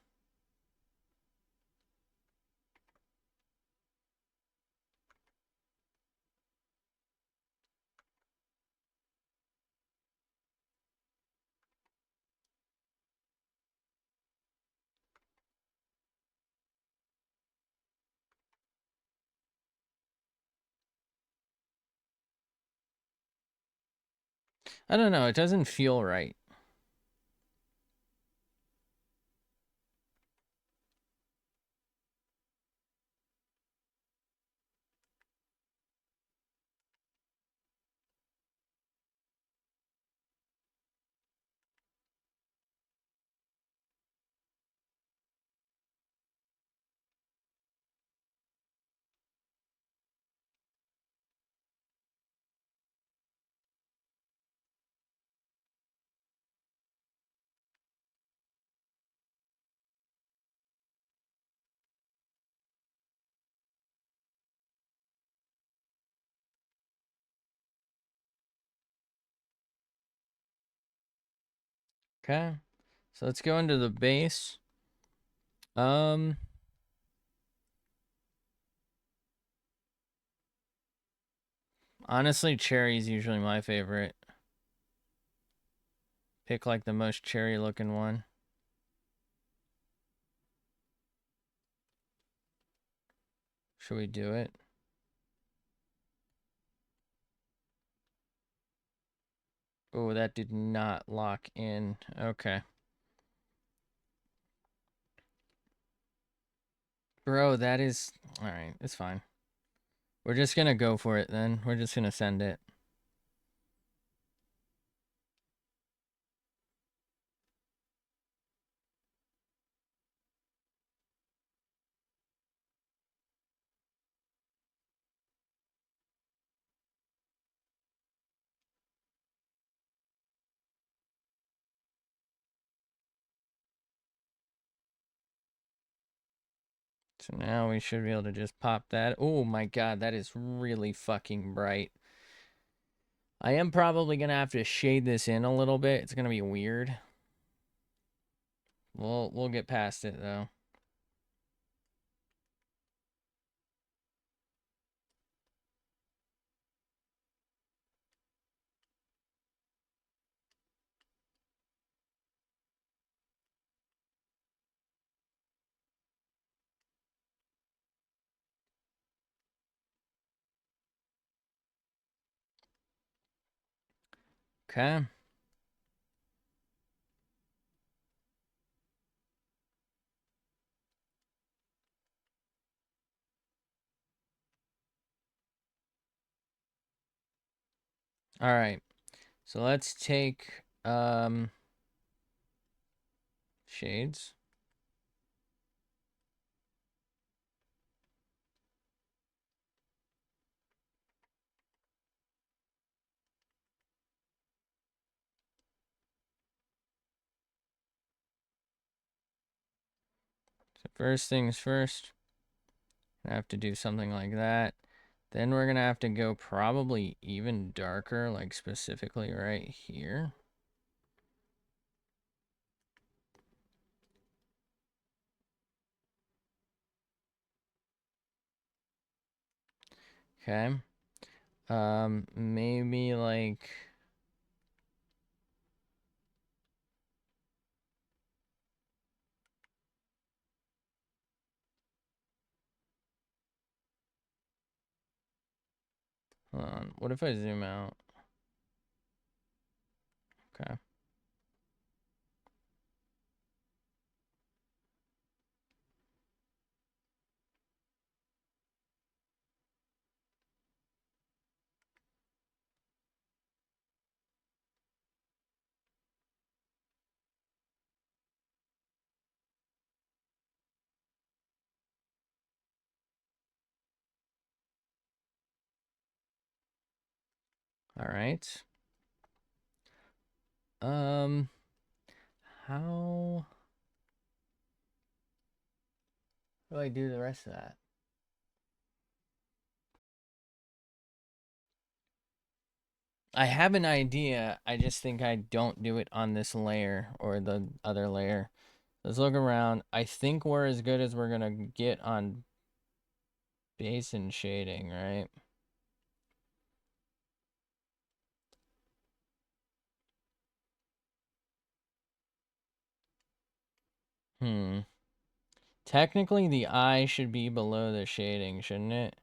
I don't know. It doesn't feel right. Okay. So let's go into the base. Honestly, cherry's usually my favorite. Pick like the most cherry looking one. Should we do it? Oh, that did not lock in. Okay. Bro, that is... Alright, it's fine. We're just gonna go for it then. We're just gonna send it. So now we should be able to just pop that. Oh my god, that is really fucking bright. I am probably gonna have to shade this in a little bit. It's gonna be weird. We'll get past it though. Okay. All right. So let's take shades. So first things first, I have to do something like that. Then we're gonna have to go probably even darker, like specifically right here. Okay. Maybe like... Hold on. What if I zoom out? Okay. All right. How do I do the rest of that? I have an idea. I just think I don't do it on this layer or the other layer. Let's look around. I think we're as good as we're gonna get on base and shading, right? Technically, the eye should be below the shading, shouldn't it?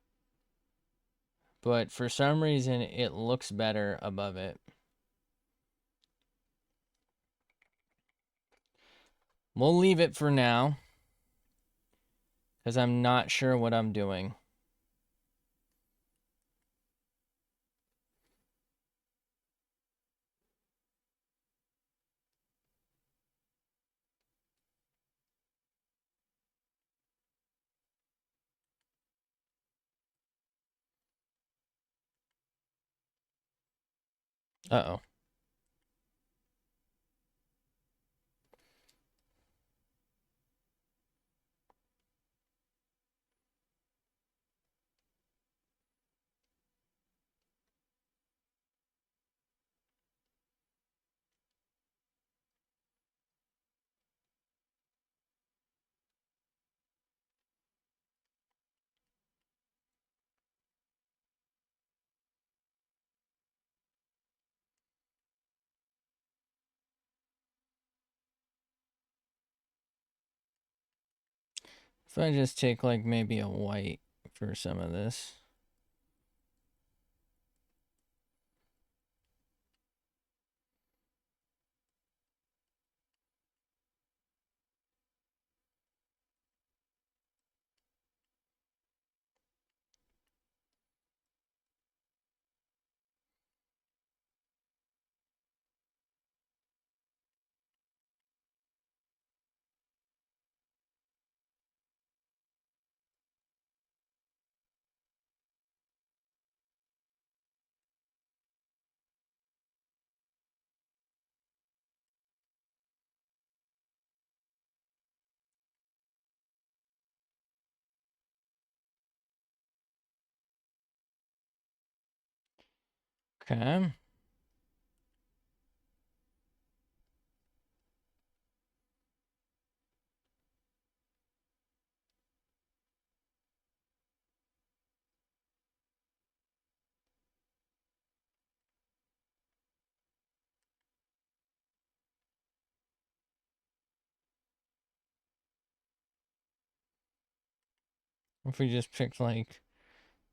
But for some reason, it looks better above it. We'll leave it for now. Because I'm not sure what I'm doing. Uh-oh. If I just take like maybe a white for some of this. Okay. If we just picked like,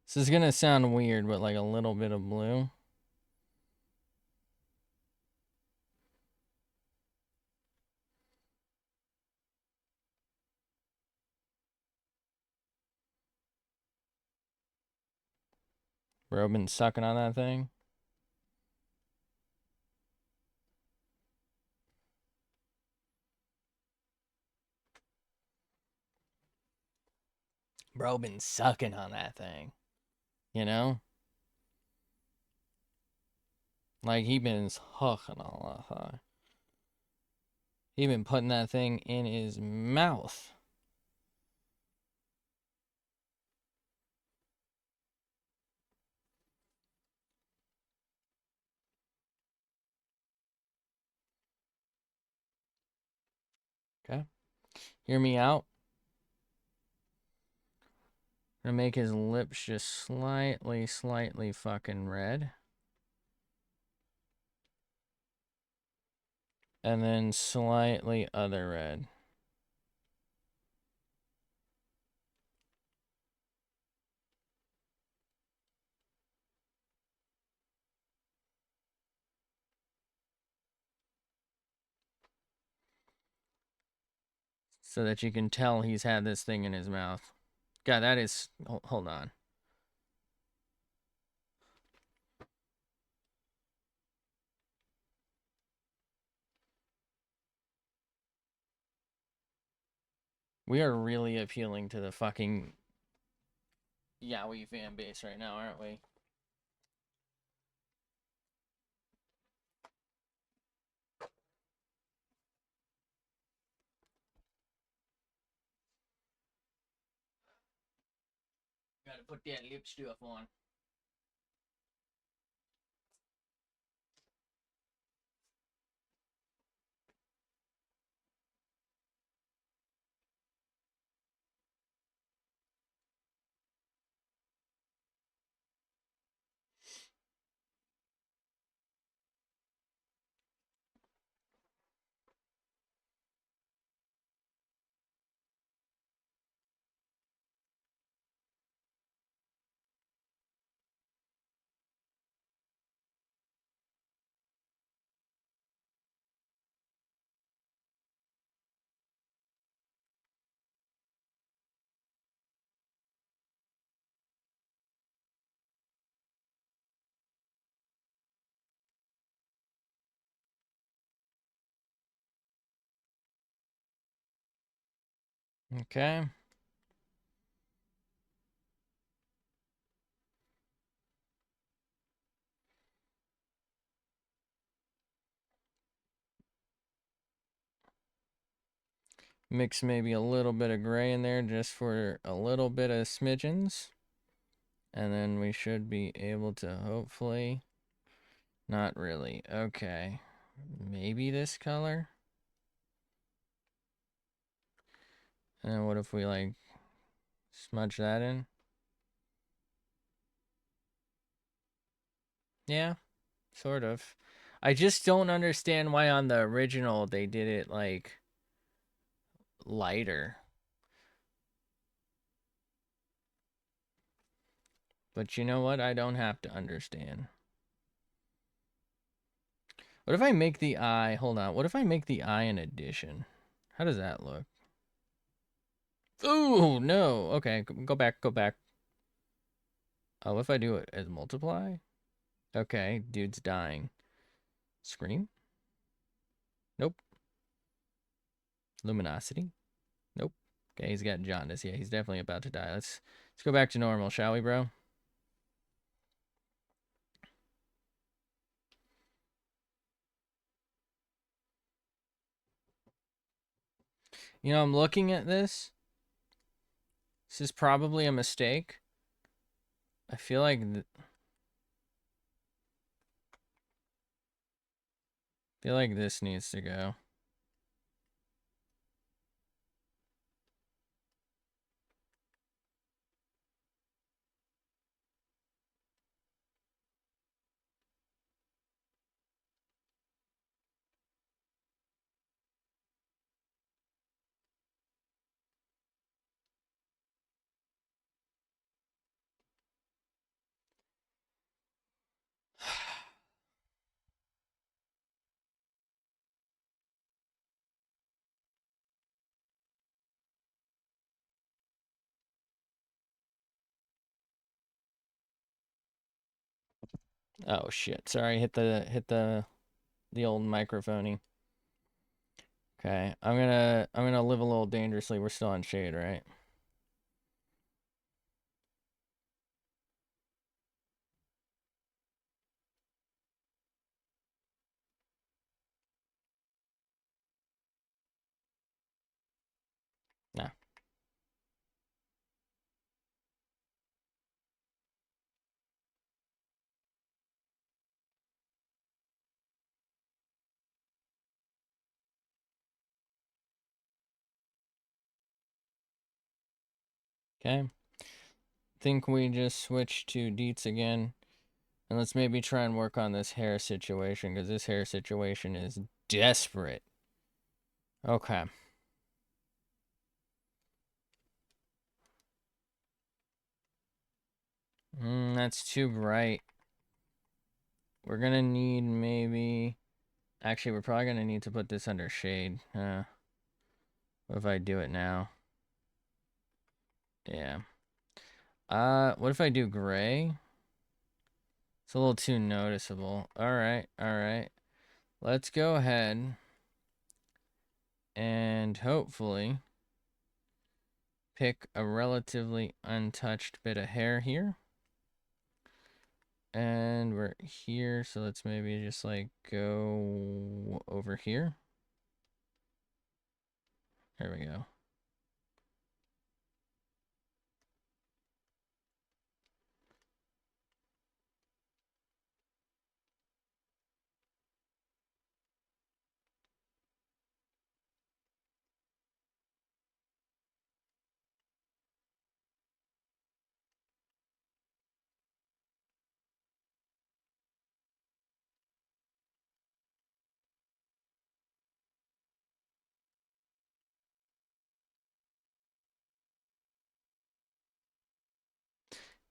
this is gonna sound weird, but like a little bit of blue. Bro, been sucking on that thing. Bro, been sucking on that thing. You know? Like, he been hooking on that thing. He been putting that thing in his mouth. Okay. Hear me out. Gonna make his lips just slightly fucking red. And then slightly other red. So that you can tell he's had this thing in his mouth. God, that is... Hold on. We are really appealing to the fucking Yowie fan base right now, aren't we? Gotta put that lip stuff on. Okay. Mix maybe a little bit of gray in there just for a little bit of smidgens. And then we should be able to hopefully... Not really. Okay. Maybe this color? And then what if we, like, smudge that in? Yeah, sort of. I just don't understand why on the original they did it, like, lighter. But you know what? I don't have to understand. What if I make the eye... Hold on. What if I make the eye an addition? How does that look? Ooh, no. Okay, go back, go back. Oh, what if I do it as multiply? Okay, dude's dying. Scream? Nope. Luminosity? Nope. Okay, he's got jaundice. Yeah, he's definitely about to die. Let's go back to normal, shall we, bro? You know, I'm looking at this. This is probably a mistake. I feel like this needs to go. Oh shit! Sorry, hit the old microphone. Okay, I'm gonna live a little dangerously. We're still on shade, right? Nah. Okay. Think we just switch to Deets again. And let's maybe try and work on this hair situation, because this hair situation is desperate. Okay. That's too bright. We're gonna need maybe... Actually, we're probably gonna need to put this under shade. What if I do it now? Yeah. What if I do gray? It's a little too noticeable. Alright, alright. Let's go ahead and hopefully pick a relatively untouched bit of hair here. And we're here, so let's maybe just like go over here. There we go.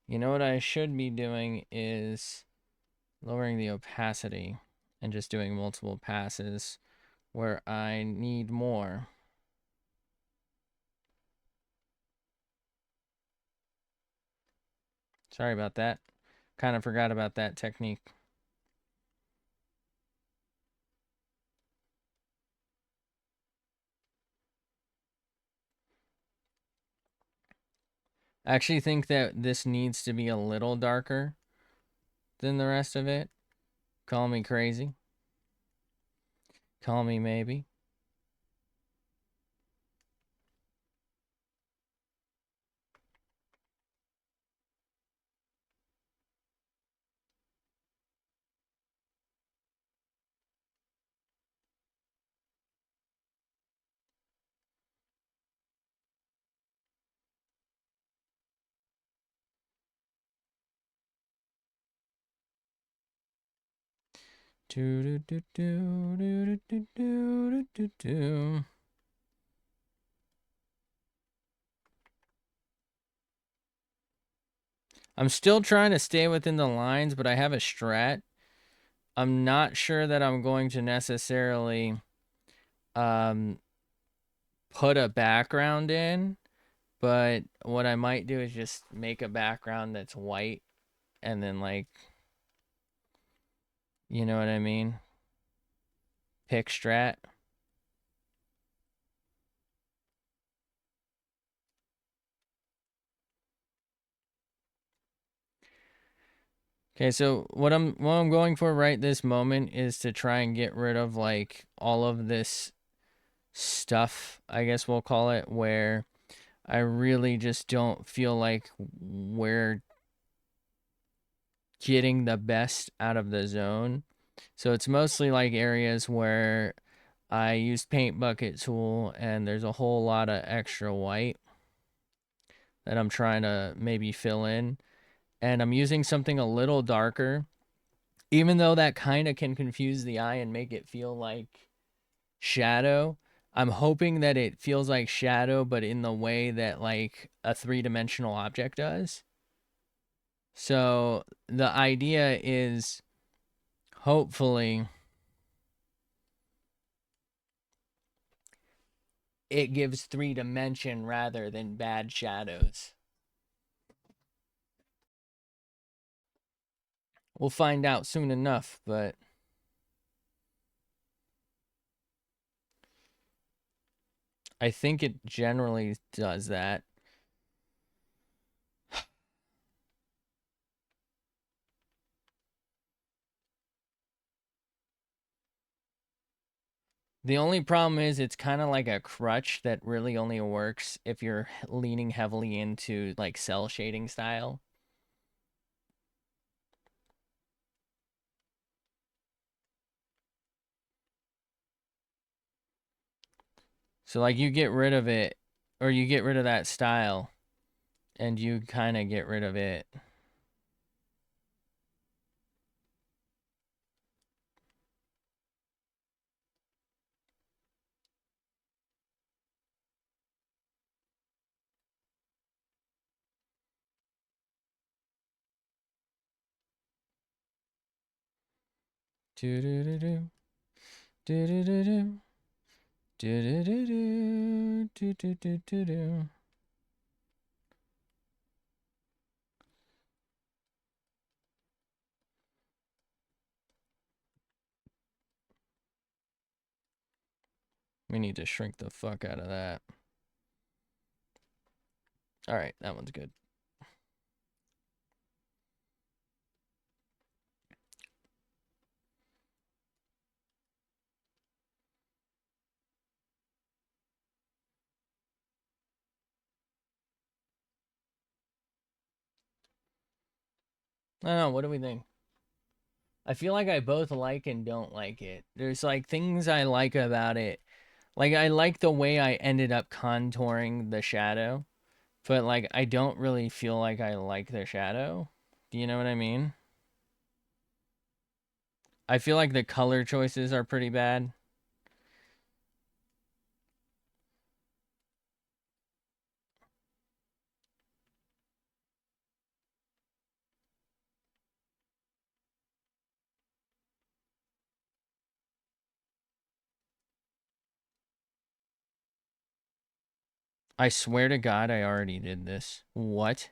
You know what I should be doing is lowering the opacity and just doing multiple passes where I need more. Sorry about that. Kind of forgot about that technique. I actually think that this needs to be a little darker than the rest of it. Call me crazy. Call me maybe. Do do do do do do do do do. I'm still trying to stay within the lines, but I have a strat. I'm not sure that I'm going to necessarily put a background in, but what I might do is just make a background that's white and then, like, you know what I mean? Pick strat. Okay, so what I'm going for right this moment is to try and get rid of, like, all of this stuff, I guess we'll call it, where I really just don't feel like we're getting the best out of the zone. So it's mostly like areas where I used paint bucket tool and there's a whole lot of extra white that I'm trying to maybe fill in. And I'm using something a little darker, even though that kind of can confuse the eye and make it feel like shadow. I'm hoping that it feels like shadow, but in the way that, like, a three-dimensional object does. So the idea is, hopefully, it gives 3 dimension rather than bad shadows. We'll find out soon enough, but I think it generally does that. The only problem is it's kind of like a crutch that really only works if you're leaning heavily into, like, cell shading style. So, like, you get rid of it, or you get rid of that style, and you kind of get rid of it. Do do do do do do do do do do do do do do do do. We need to shrink the fuck out of that. All right, that one's good. I don't know. What do we think? I feel like I both like and don't like it. There's, like, things I like about it. Like, I like the way I ended up contouring the shadow, but, like, I don't really feel like I like the shadow. Do you know what I mean? I feel like the color choices are pretty bad. I swear to God, I already did this. What?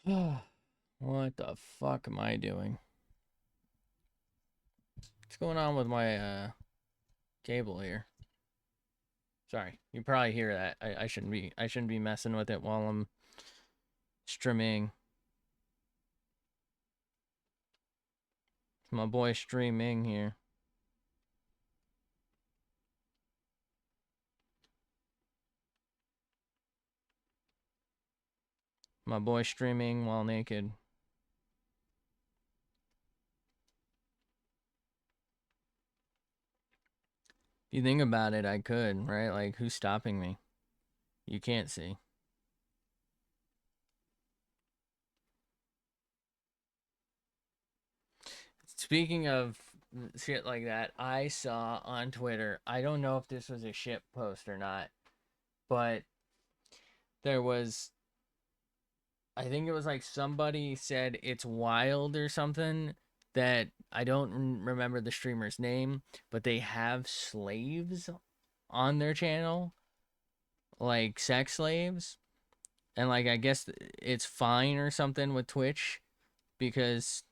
What the fuck am I doing? What's going on with my cable here? Sorry, you probably hear that. I shouldn't be messing with it while I'm streaming. My boy streaming here. My boy streaming while naked. If you think about it, I could, right? Like, who's stopping me? You can't see. Speaking of shit like that, I saw on Twitter, I don't know if this was a shit post or not, but there was, I think it was like somebody said it's wild or something, that I don't remember the streamer's name, but they have slaves on their channel, like sex slaves, and like I guess it's fine or something with Twitch because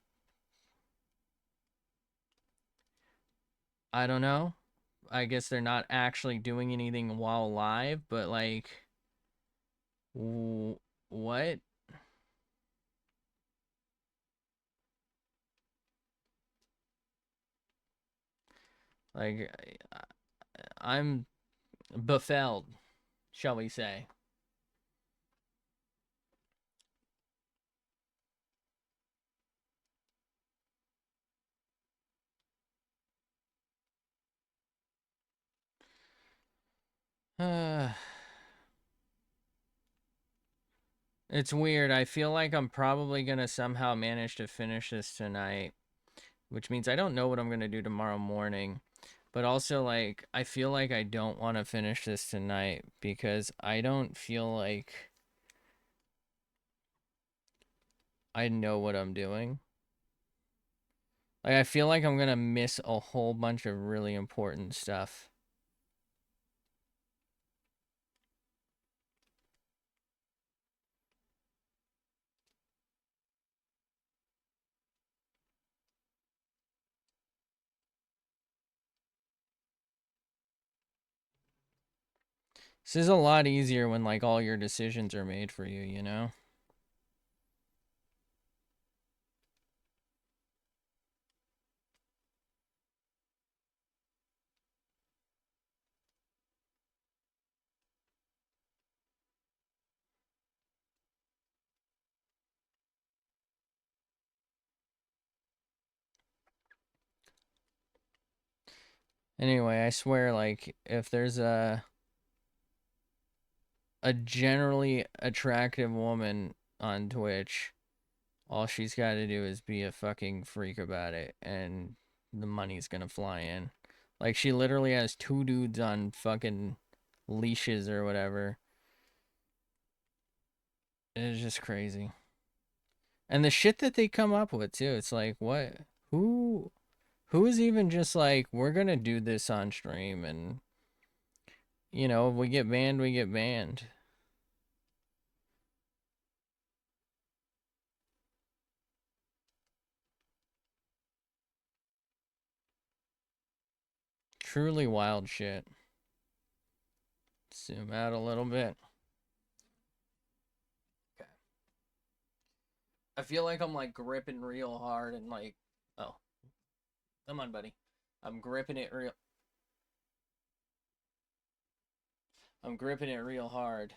I don't know. I guess they're not actually doing anything while live, but like, what? Like, I'm baffled, shall we say. It's weird. I feel like I'm probably gonna somehow manage to finish this tonight, which means I don't know what I'm gonna do tomorrow morning. But also, like, I feel like I don't want to finish this tonight because I don't feel like I know what I'm doing. Like, I feel like I'm gonna miss a whole bunch of really important stuff. This is a lot easier when, like, all your decisions are made for you, you know? Anyway, I swear, like, if there's a generally attractive woman on Twitch, all she's got to do is be a fucking freak about it, and the money's gonna fly in. Like, she literally has 2 dudes on fucking leashes or whatever. It's just crazy. And the shit that they come up with, too, it's like, what? Who is even just like, we're gonna do this on stream, and, you know, if we get banned, we get banned. Truly wild shit. Zoom out a little bit. Okay. I feel like I'm like gripping real hard and like, oh, come on, buddy. I'm gripping it real. I'm gripping it real hard.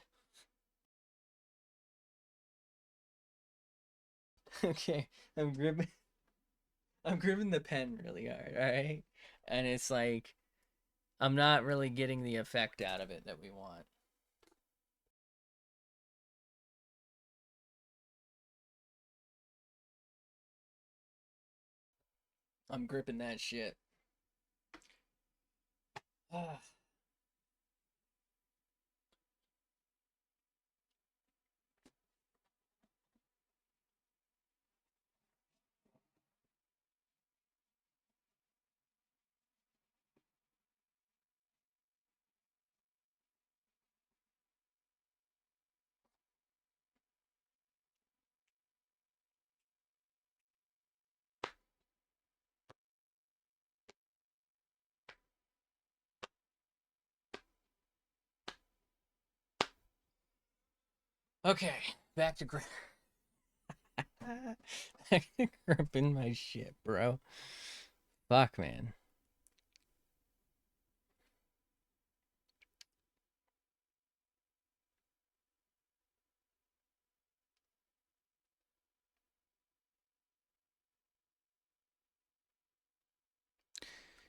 Okay, I'm gripping. I'm gripping the pen really hard. All right, and it's like I'm not really getting the effect out of it that we want. I'm gripping that shit. Ah. Okay, back to gripping my shit, bro. Fuck, man.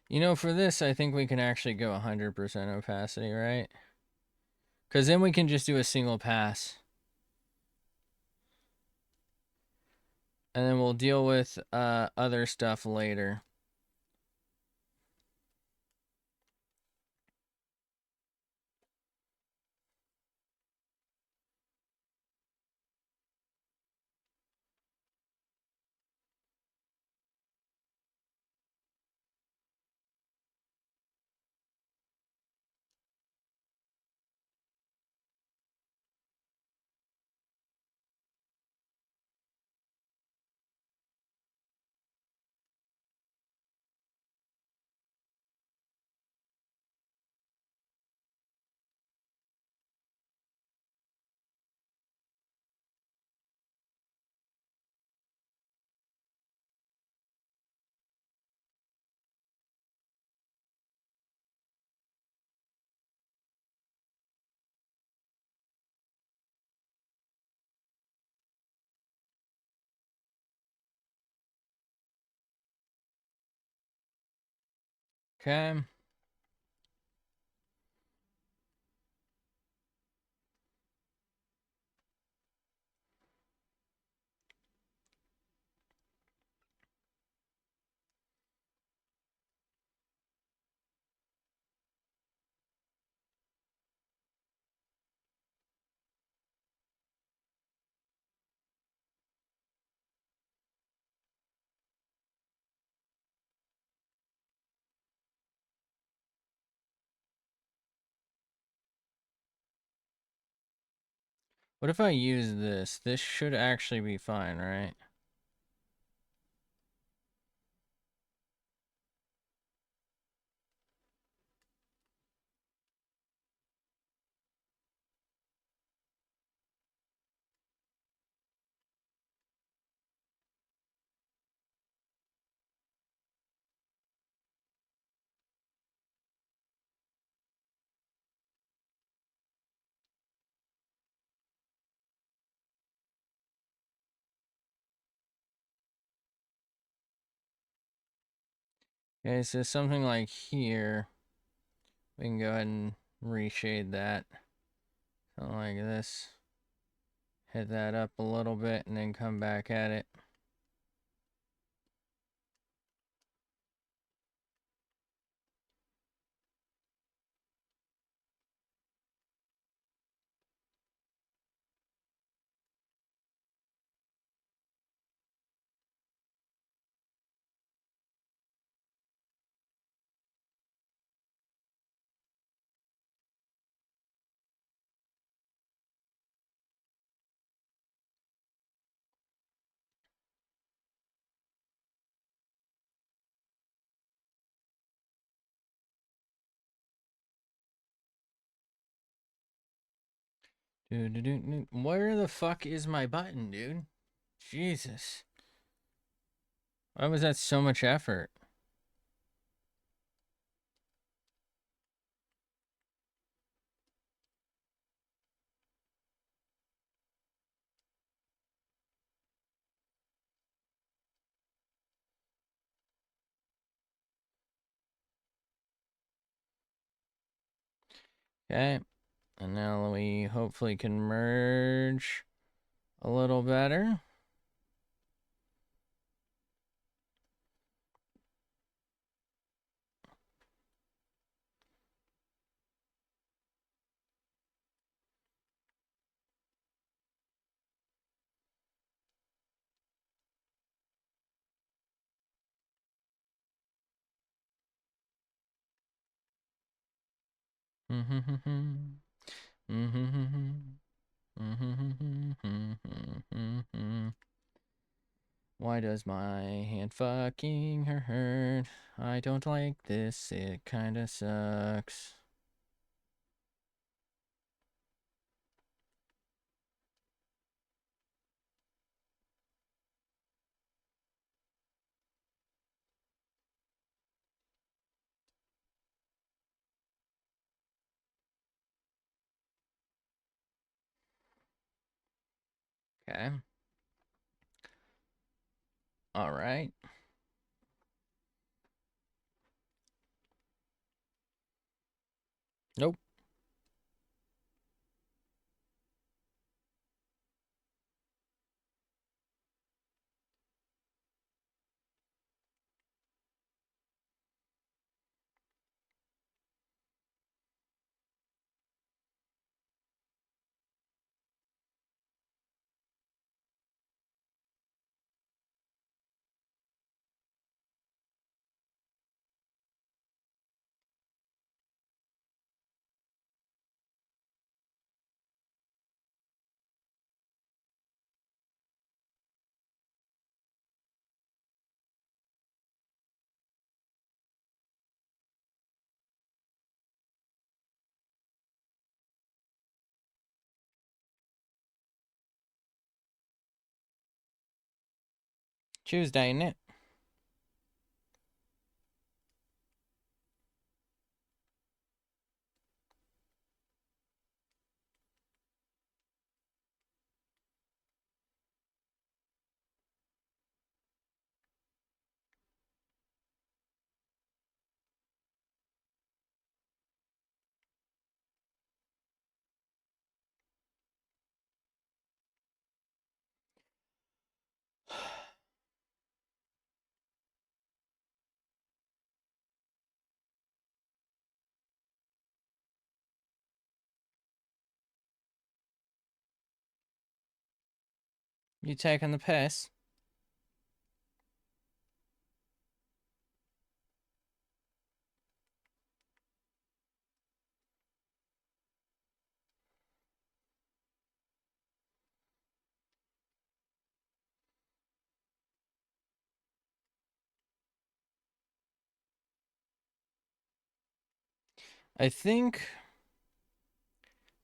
You know, for this, I think we can actually go 100% opacity, right? Because then we can just do a single pass. And then we'll deal with other stuff later. Okay. What if I use this? This should actually be fine, right? Okay, so something like here. We can go ahead and reshade that. Something like this. Hit that up a little bit and then come back at it. Where the fuck is my button, dude? Jesus. Why was that so much effort? Okay. And now we hopefully can merge a little better. Why does my hand fucking hurt? I don't like this. It kinda sucks. Okay. All right. Nope. Tuesday, ain't it? You taking the piss? I think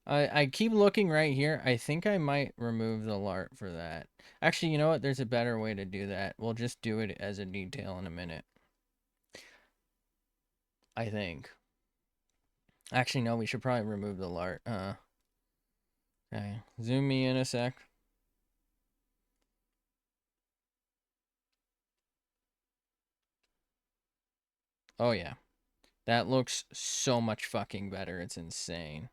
I keep looking right here. I think I might remove the LART for that. Actually, you know what? There's a better way to do that. We'll just do it as a detail in a minute. I think. Actually, no, we should probably remove the LART. Okay. Zoom me in a sec. Oh, yeah. That looks so much fucking better. It's insane.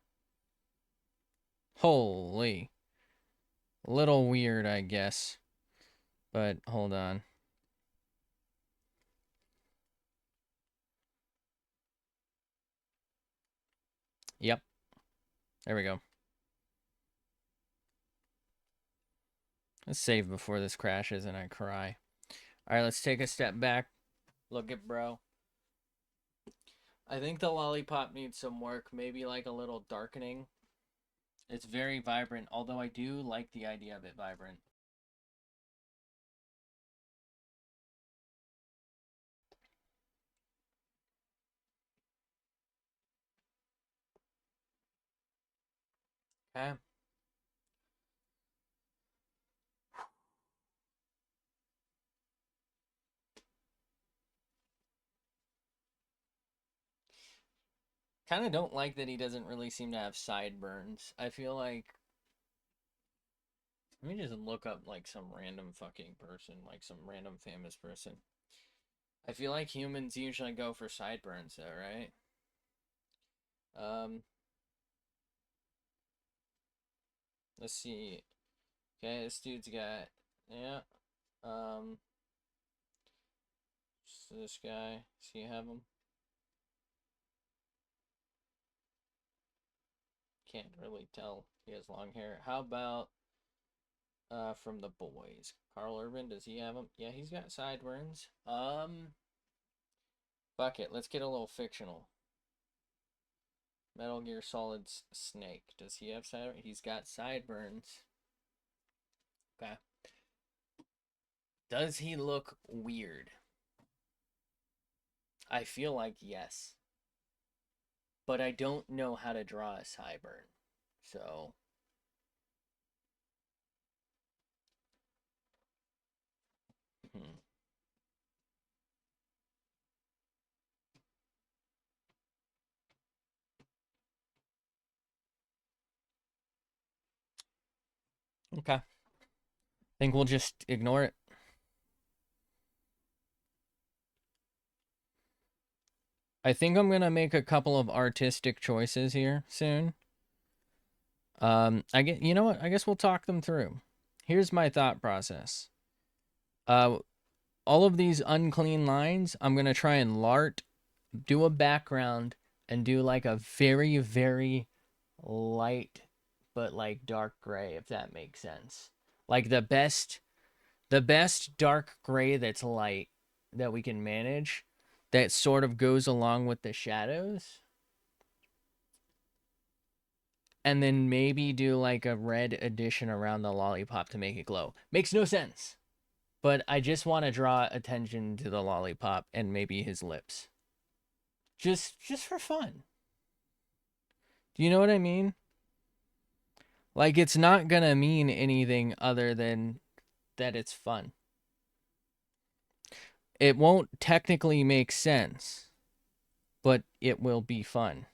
Holy. Little weird, I guess. But hold on. Yep. There we go. Let's save before this crashes and I cry. All right, let's take a step back. Look at bro. I think the lollipop needs some work. Maybe like a little darkening. It's very vibrant, although I do like the idea of it vibrant. Okay. Kind of don't like that he doesn't really seem to have sideburns. I feel like. Let me just look up like some random fucking person, like some random famous person. I feel like humans usually go for sideburns though, right? Um, let's see. Okay, this dude's got, yeah. Um, so this guy, see you have him? Can't really tell. He has long hair. How about from the boys? Carl Urban, does he have him? Yeah, he's got sideburns. Fuck it, let's get a little fictional. Metal Gear Solid Snake, does he have sideburns? He's got sideburns. Okay. Does he look weird? I feel like yes. But I don't know how to draw a sideburn. So, hmm. Okay. Think we'll just ignore it. I think I'm gonna make a couple of artistic choices here soon. You know what? I guess we'll talk them through. Here's my thought process. Uh, all of these unclean lines, I'm gonna try and do a background, and do like a very, very light, but like dark gray, if that makes sense. Like the best dark gray that's light that we can manage, that sort of goes along with the shadows. And then maybe do like a red addition around the lollipop to make it glow. Makes no sense. But I just want to draw attention to the lollipop and maybe his lips. Just for fun. Do you know what I mean? Like, it's not gonna mean anything other than that it's fun. It won't technically make sense, but it will be fun.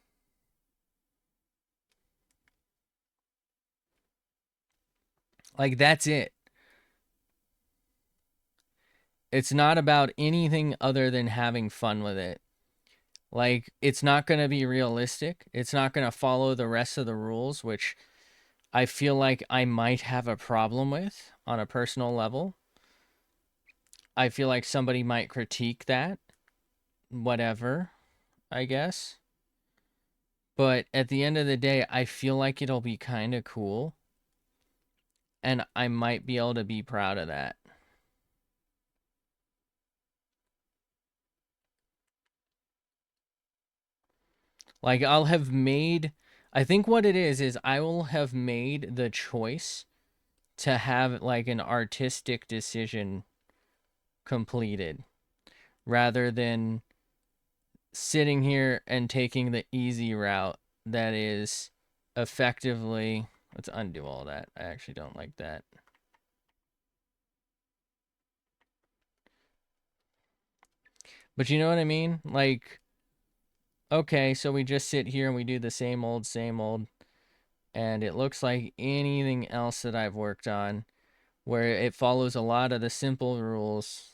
Like, that's it. It's not about anything other than having fun with it. Like, it's not going to be realistic. It's not going to follow the rest of the rules, which I feel like I might have a problem with on a personal level. I feel like somebody might critique that. Whatever, I guess. But at the end of the day, I feel like it'll be kind of cool. And I might be able to be proud of that. Like, I think what it is I will have made the choice to have like an artistic decision completed rather than sitting here and taking the easy route that is effectively. Let's undo all that. I actually don't like that. But you know what I mean? Like, okay, so we just sit here and we do the same old, and it looks like anything else that I've worked on where it follows a lot of the simple rules.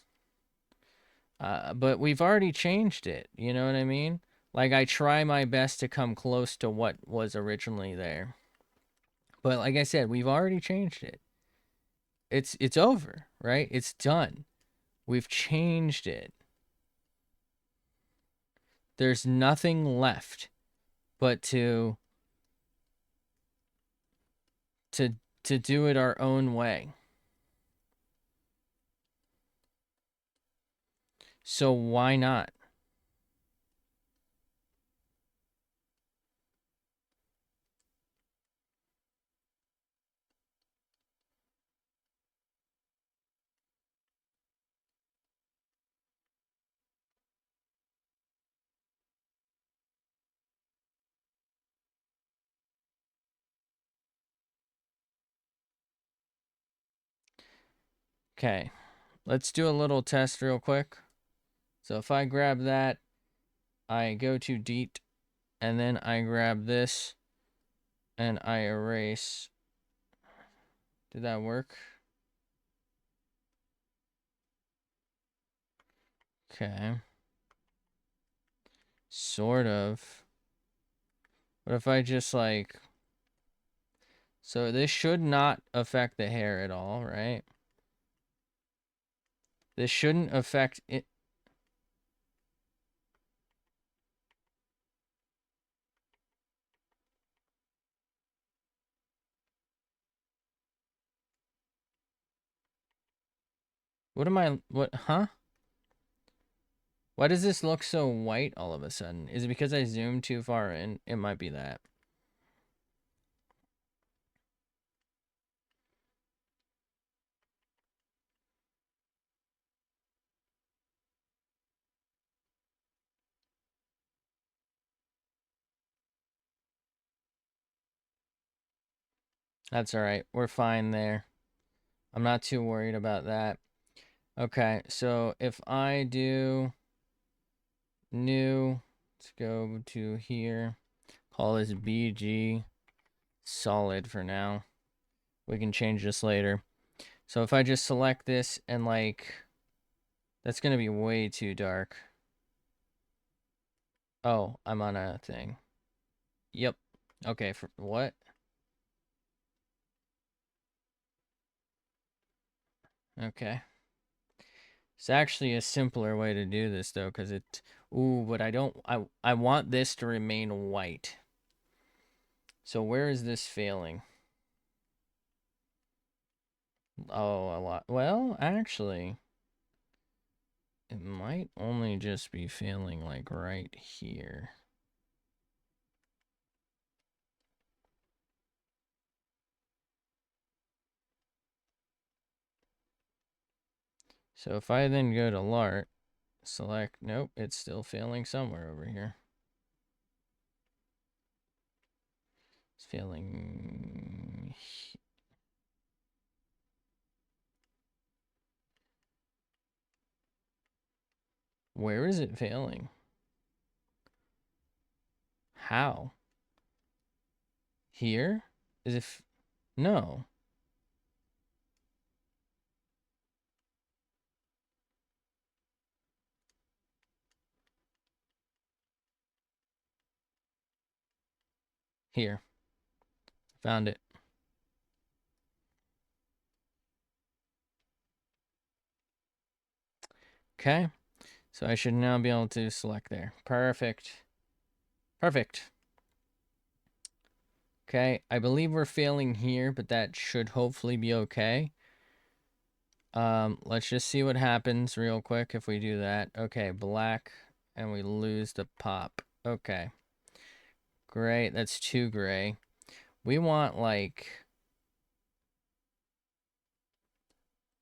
But we've already changed it. You know what I mean? Like, I try my best to come close to what was originally there. But like I said, we've already changed it. It's over, right? It's done. We've changed it. There's nothing left but to to do it our own way. So why not? Okay. Let's do a little test real quick. So if I grab that, I go to delete, and then I grab this and I erase. Did that work? Okay. Sort of. What if I just like... So this should not affect the hair at all, right? This shouldn't affect it. Huh? Why does this look so white all of a sudden? Is it because I zoomed too far in? It might be that. That's all right. We're fine there. I'm not too worried about that. Okay, so if I do new, let's go to here. Call this BG solid for now. We can change this later. So if I just select this and like, that's gonna be way too dark. Oh, I'm on a thing. Yep. Okay, for what? Okay. It's actually a simpler way to do this though, because it, ooh, but I want this to remain white. So where is this failing? Oh, a lot. Well, actually, it might only just be failing like right here. So if I then go to LART, select, nope, it's still failing somewhere over here. It's failing. Where is it failing? How? Here? Is it? No. Here. Found it. Okay. So I should now be able to select there. Perfect. Perfect. Okay. I believe we're failing here, but that should hopefully be okay. Let's just see what happens real quick if we do that. Okay, black, and we lose the pop. Okay. Great, that's too gray. We want, like,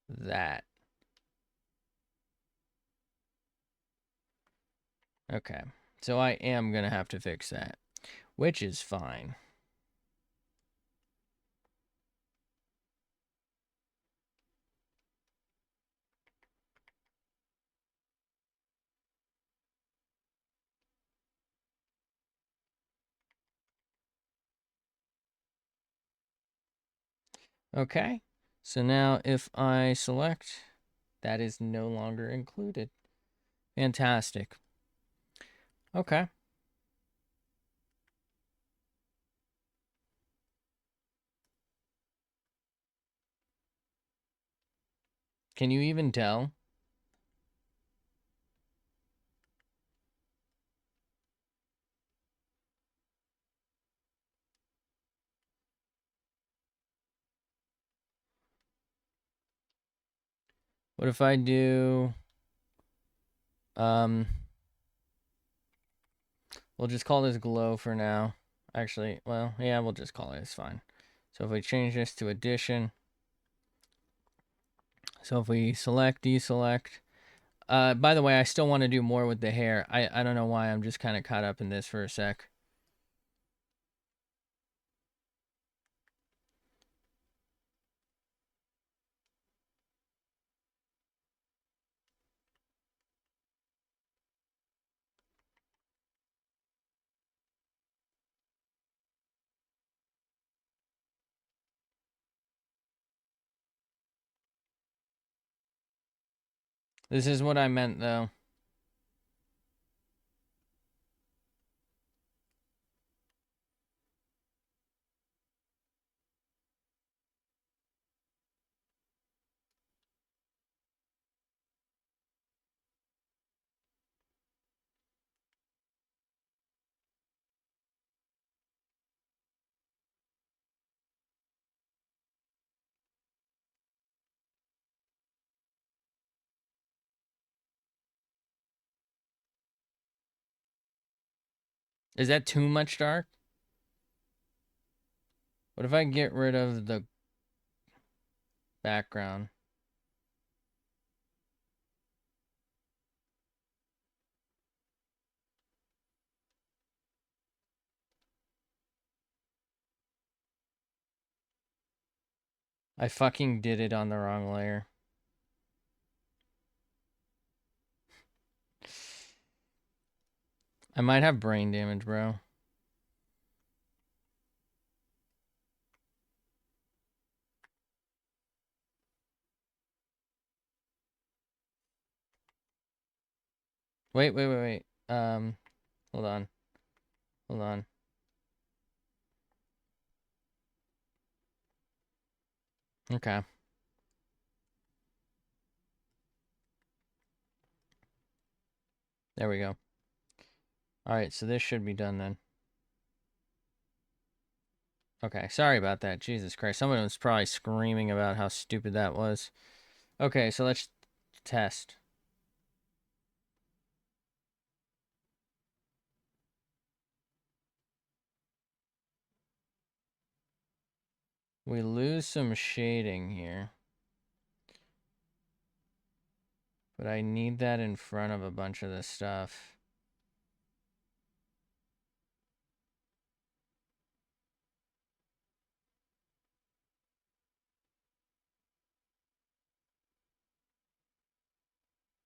that. Okay, so I am gonna have to fix that, which is fine. Okay, so now if I select, that is no longer included. Fantastic. Okay. Can you even tell? What if I do, we'll just call this glow for now. Actually, well, yeah, we'll just call it, it's fine. So if we change this to addition, so if we select, deselect, by the way, I still want to do more with the hair. I don't know why, I'm just kind of caught up in this for a sec. This is what I meant, though. Is that too much dark? What if I get rid of the background? I fucking did it on the wrong layer. I might have brain damage, bro. Wait. Hold on. Hold on. Okay. There we go. All right, so this should be done then. Okay, sorry about that. Jesus Christ. Someone was probably screaming about how stupid that was. Okay, so let's test. We lose some shading here. But I need that in front of a bunch of this stuff.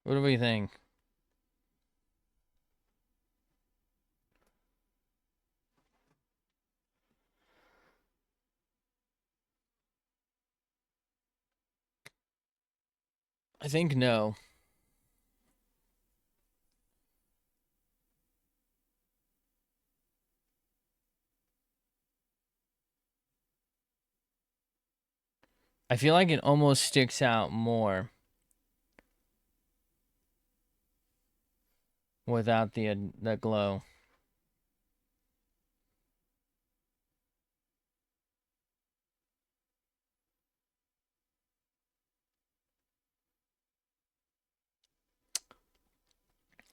What do we think? I think no. I feel like it almost sticks out more without the glow.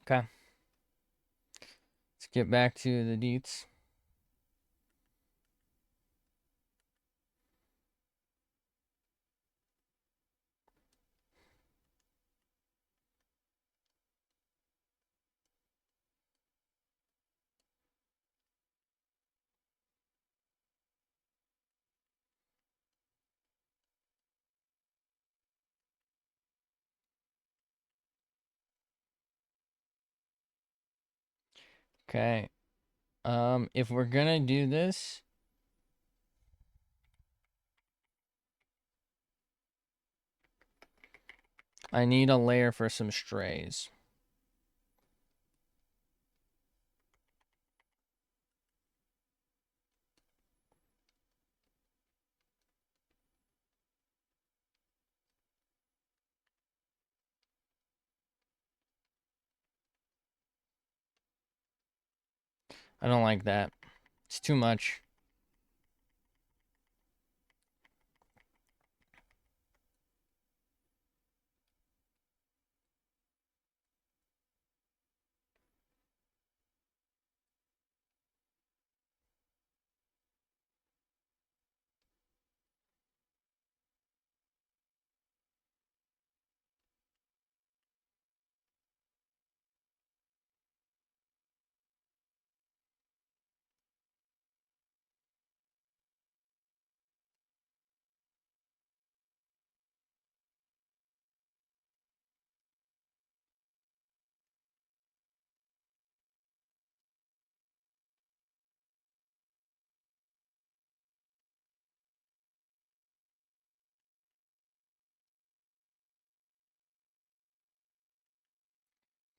Okay. Let's get back to the deets. Okay. If we're gonna do this, I need a layer for some strays. I don't like that. It's too much.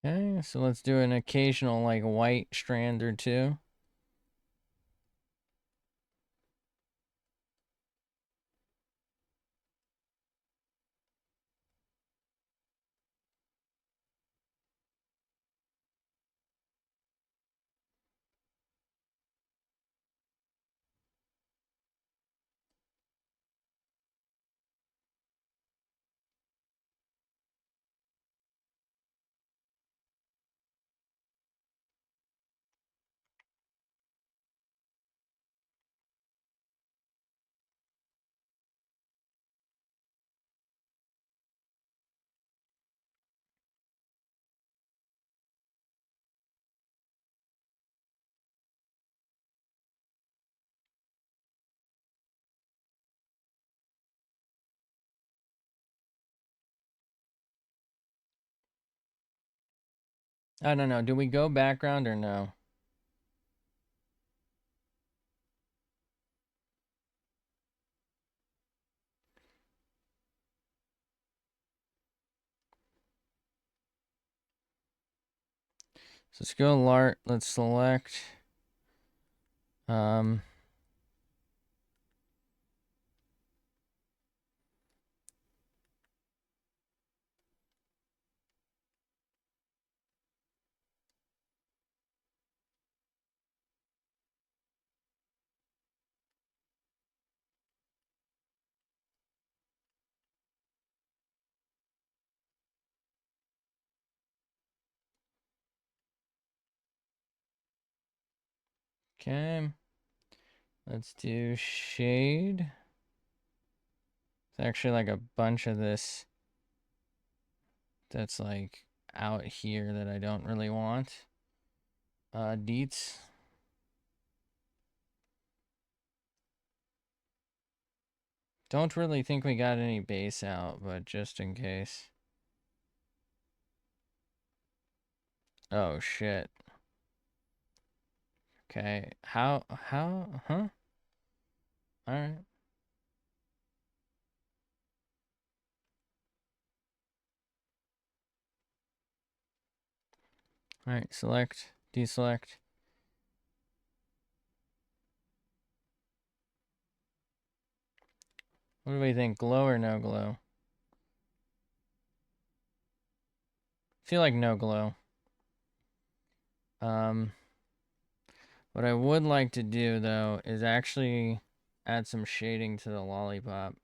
Okay, so let's do an occasional like white strand or two. I don't know. Do we go background or no? So let's go Lart. Let's select. Okay. Let's do shade. It's actually like a bunch of this that's like out here that I don't really want. Deets. Don't really think we got any base out, but just in case. Oh shit. Okay. How, huh? Alright. Alright, select, deselect. What do we think? Glow or no glow? Feel like no glow. What I would like to do though is actually add some shading to the lollipop.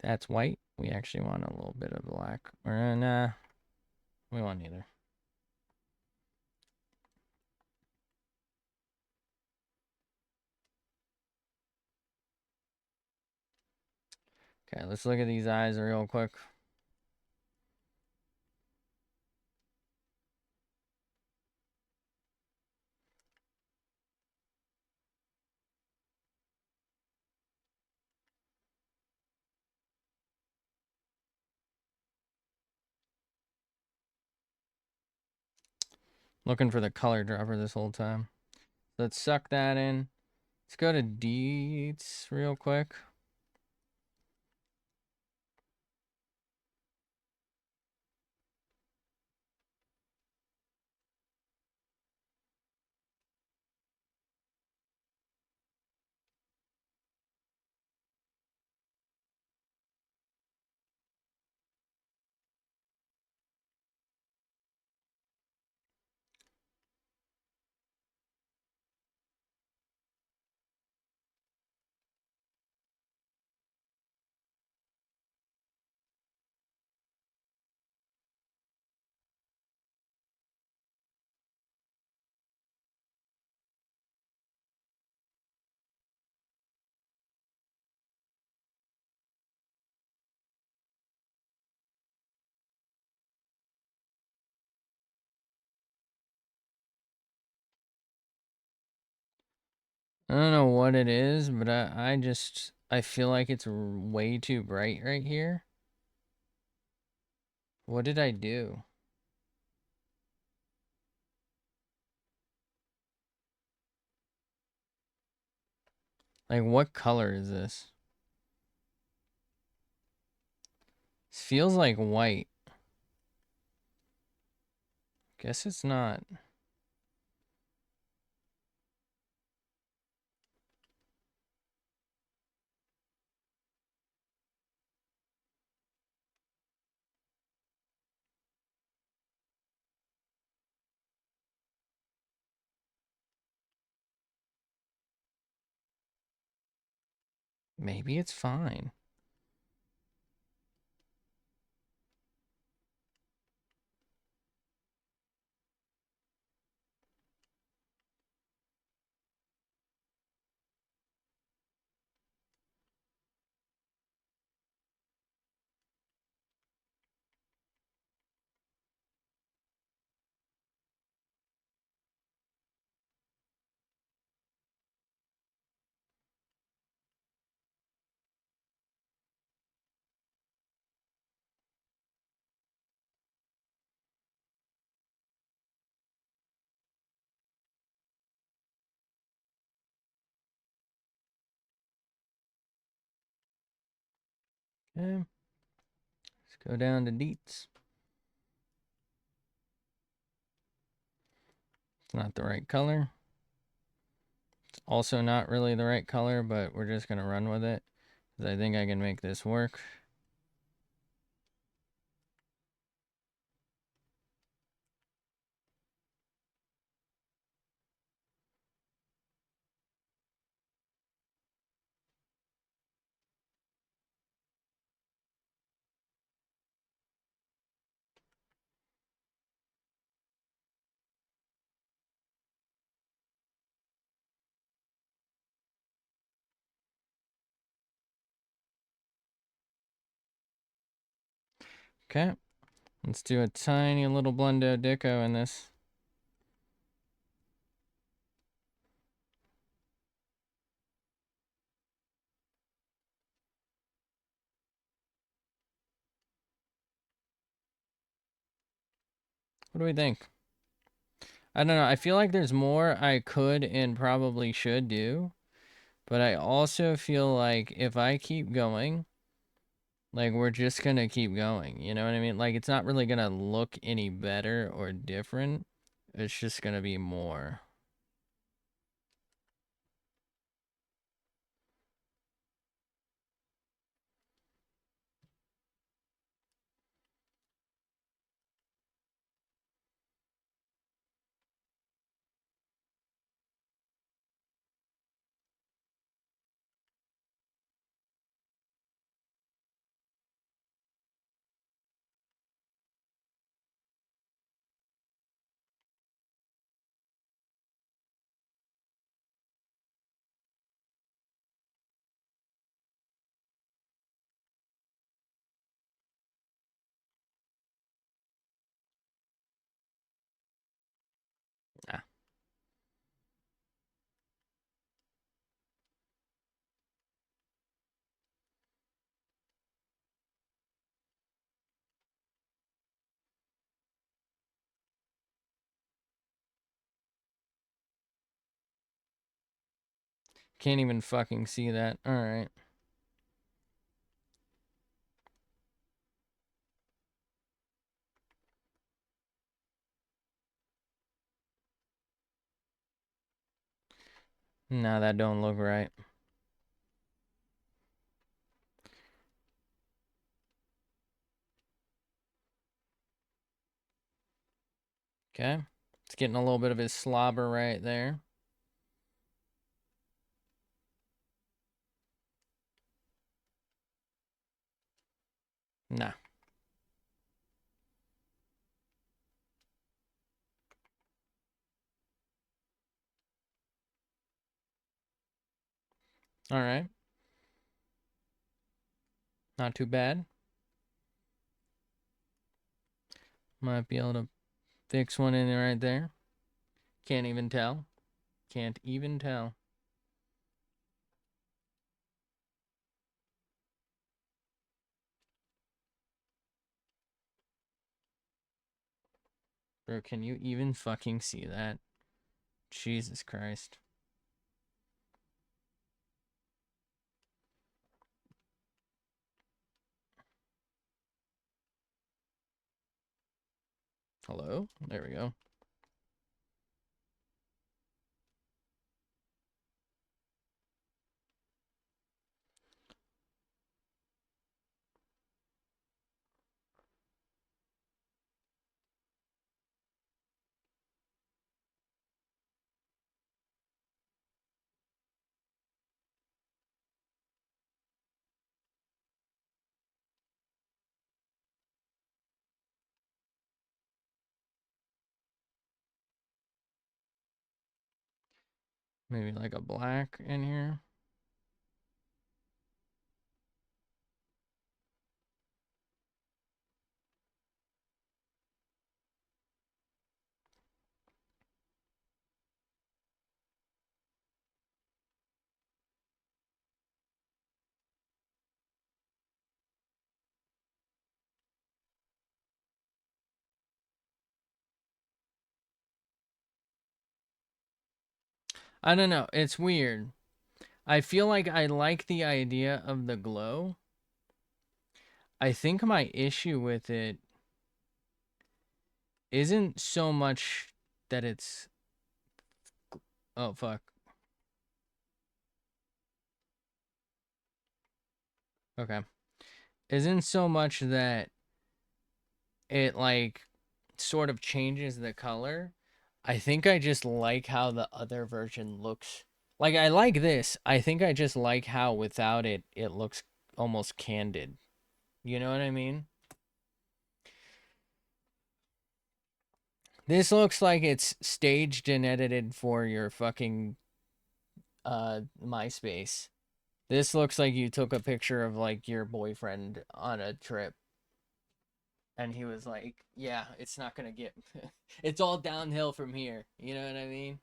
That's white. We actually want a little bit of black. Or nah, we want neither. Okay, let's look at these eyes real quick. Looking for the color dropper this whole time. Let's suck that in. Let's go to deets real quick. I don't know what it is, but I feel like it's way too bright right here. What did I do? Like, what color is this? This feels like white. Guess it's not. Maybe it's fine. Okay. Let's go down to deets. It's not the right color. It's also not really the right color, but we're just going to run with it, because I think I can make this work. Okay. Let's do a tiny little Blendo Deco in this. What do we think? I don't know. I feel like there's more I could and probably should do. But I also feel like if I keep going, like we're just going to keep going. You know what I mean? Like it's not really going to look any better or different. It's just going to be more. Ah. Can't even fucking see that. All right. No, that don't look right. Okay. It's getting a little bit of his slobber right there. Nah. All right. Not too bad. Might be able to fix one in there right there. Can't even tell. Can't even tell. Bro, can you even fucking see that? Jesus Christ. Hello? There we go. Maybe like a black in here. I don't know. It's weird. I feel like I like the idea of the glow, I think my issue with it isn't so much that it's, oh fuck. Okay. Isn't so much that it like sort of changes the color. I think I just like how the other version looks. Like I like this. I think I just like how without it it looks almost candid. You know what I mean? This looks like it's staged and edited for your fucking MySpace. This looks like you took a picture of like your boyfriend on a trip and he was like, "Yeah, it's not going to get it's all downhill from here." You know what I mean?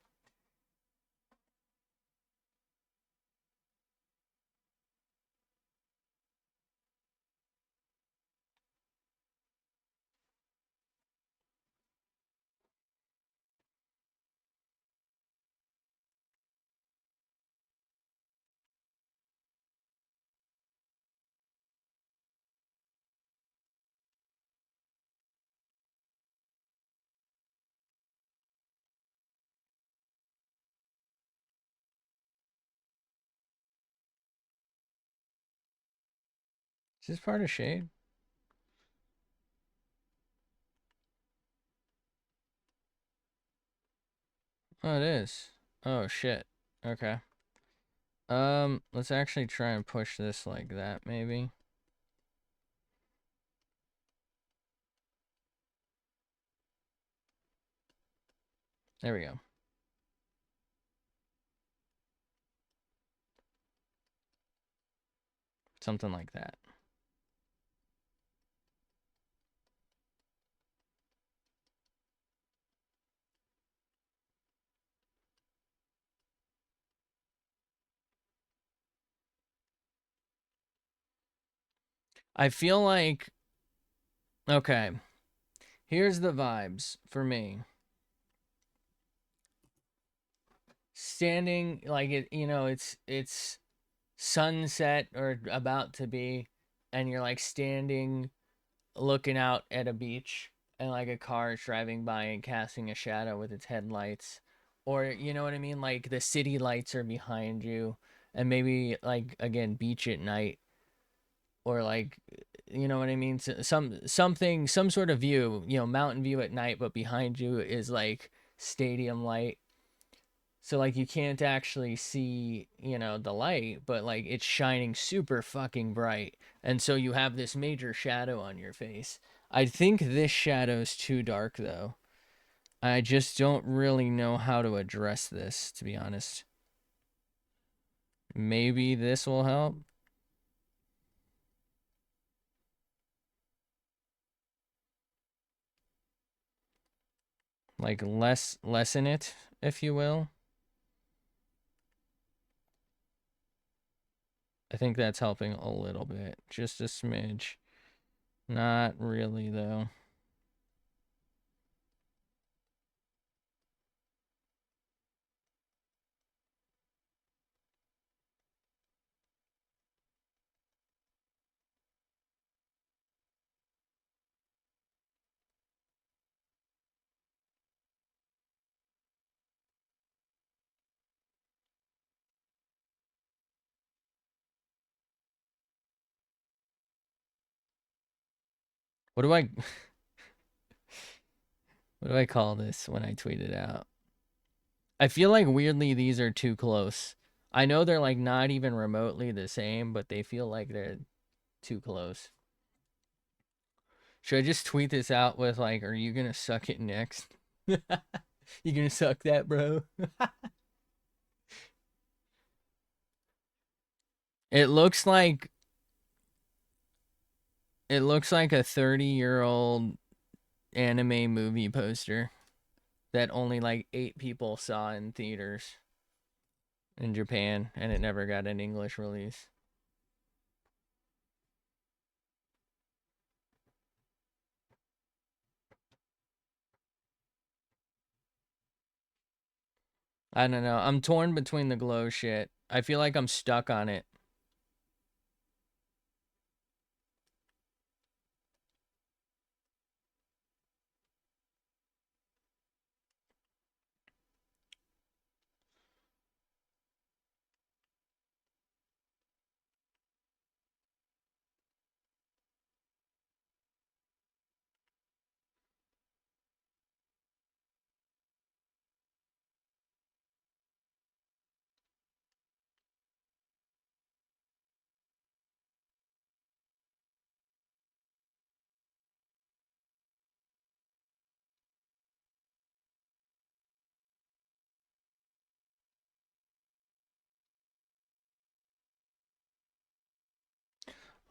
Is this part of shade? Oh, it is. Oh shit. Okay. Let's actually try and push this like that maybe. There we go. Something like that. I feel like, okay, here's the vibes for me. Standing like it, it's sunset or about to be, and you're like standing looking out at a beach, and like a car is driving by and casting a shadow with its headlights, or you know what I mean, like the city lights are behind you, and maybe like again beach at night, or like, you know what I mean, something, some sort of view, mountain view at night, but behind you is like stadium light. So like you can't actually see, the light, but like it's shining super fucking bright. And so you have this major shadow on your face. I think this shadow's too dark though. I just don't really know how to address this, to be honest. Maybe this will help. Like lessen it, if you will. I think that's helping a little bit. Just a smidge. Not really though. What do I what do I call this when I tweet it out? I feel like weirdly these are too close. I know they're like not even remotely the same, but they feel like they're too close. Should I just tweet this out with like, "Are you gonna suck it next?" You gonna suck that, bro? It looks like a 30-year-old anime movie poster that only like 8 people saw in theaters in Japan, and it never got an English release. I don't know. I'm torn between the glow shit. I feel like I'm stuck on it.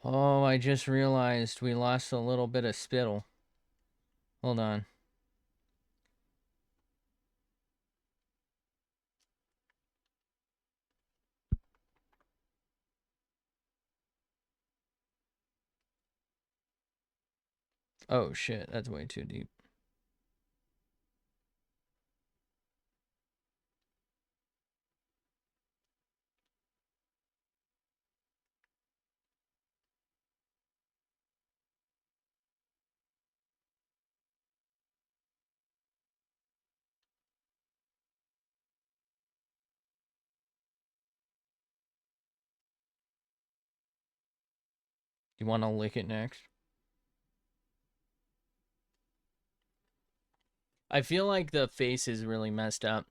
Oh, I just realized we lost a little bit of spittle. Hold on. Oh shit, that's way too deep. You want to lick it next? I feel like the face is really messed up.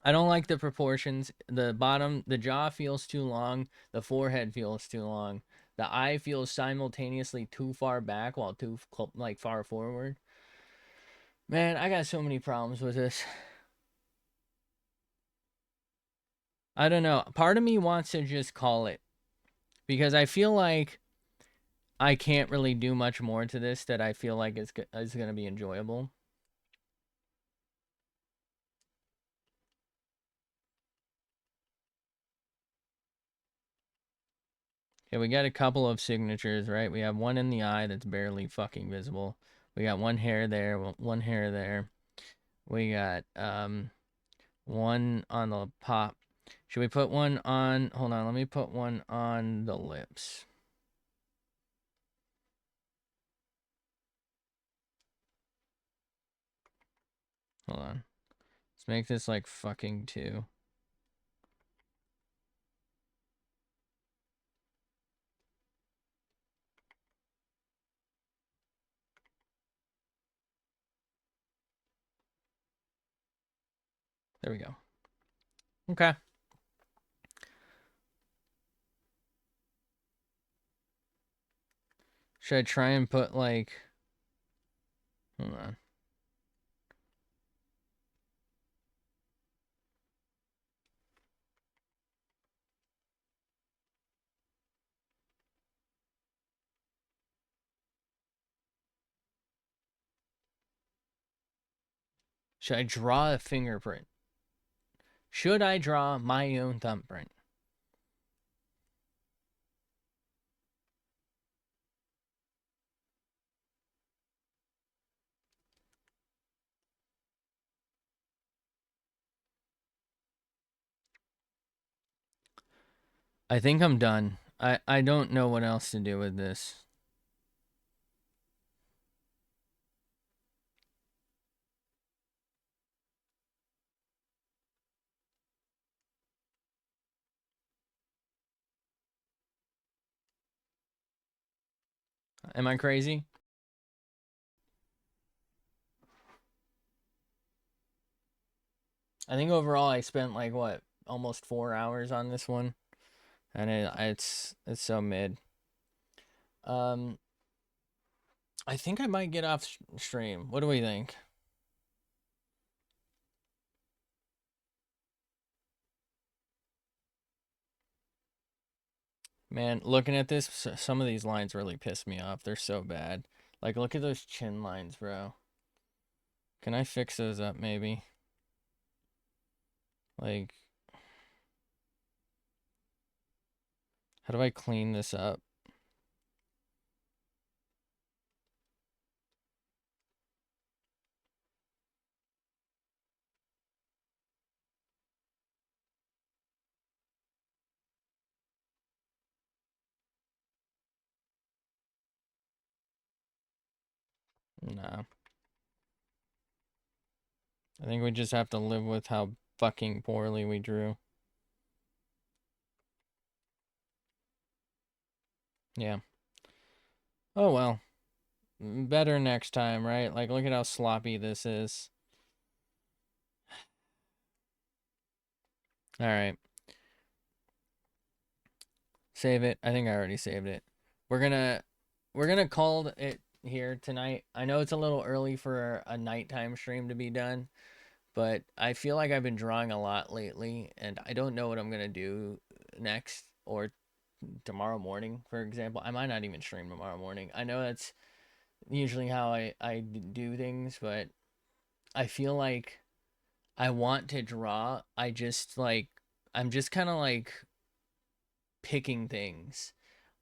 I don't like the proportions. The bottom, the jaw feels too long. The forehead feels too long. The eye feels simultaneously too far back while too like far forward. Man, I got so many problems with this. I don't know. Part of me wants to just call it because I feel like I can't really do much more to this that I feel like is going to be enjoyable. Okay, we got a couple of signatures, right? We have one in the eye that's barely fucking visible. We got one hair there, one hair there. We got one on the pop. Should we put one on? Hold on, let me put one on the lips. Hold on. Let's make this like fucking 2. There we go. Okay. Should I try and put like... Hold on. Should I draw a fingerprint? Should I draw my own thumbprint? I think I'm done. I don't know what else to do with this. Am I crazy? I think overall I spent like what, almost 4 hours on this one, and it's so mid. Um, I think I might get off stream. What do we think? Man, looking at this, some of these lines really piss me off. They're so bad. Like, look at those chin lines, bro. Can I fix those up, maybe? Like, how do I clean this up? Nah. I think we just have to live with how fucking poorly we drew. Yeah. Oh well. Better next time, right? Like, look at how sloppy this is. Alright. Save it. I think I already saved it. We're gonna call it here tonight. I know it's a little early for a nighttime stream to be done, but I feel like I've been drawing a lot lately, and I don't know what I'm gonna do next or tomorrow morning, for example. I might not even stream tomorrow morning. I know that's usually how I do things, but I feel like I want to draw. I'm just kind of like picking things.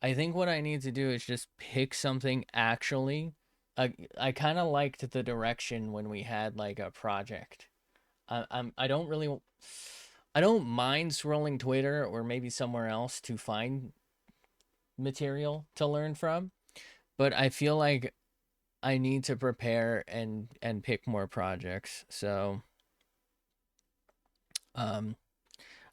I think what I need to do is just pick something actually. I kind of liked the direction when we had like a project. I don't really I don't mind scrolling Twitter or maybe somewhere else to find material to learn from, but I feel like I need to prepare and pick more projects. So, um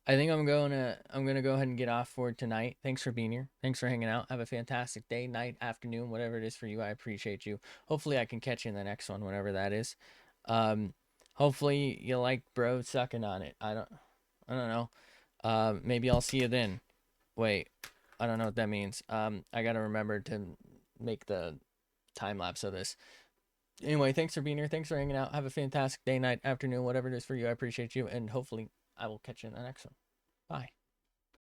I think I'm gonna go ahead and get off for tonight. Thanks for being here. Thanks for hanging out. Have a fantastic day, night, afternoon, whatever it is for you. I appreciate you. Hopefully I can catch you in the next one, whatever that is. Um, hopefully you like bro sucking on it. I don't know. Maybe I'll see you then. Wait, I don't know what that means. I gotta remember to make the time lapse of this. Anyway, thanks for being here. Thanks for hanging out. Have a fantastic day, night, afternoon, whatever it is for you. I appreciate you, and hopefully I will catch you in the next one. Bye.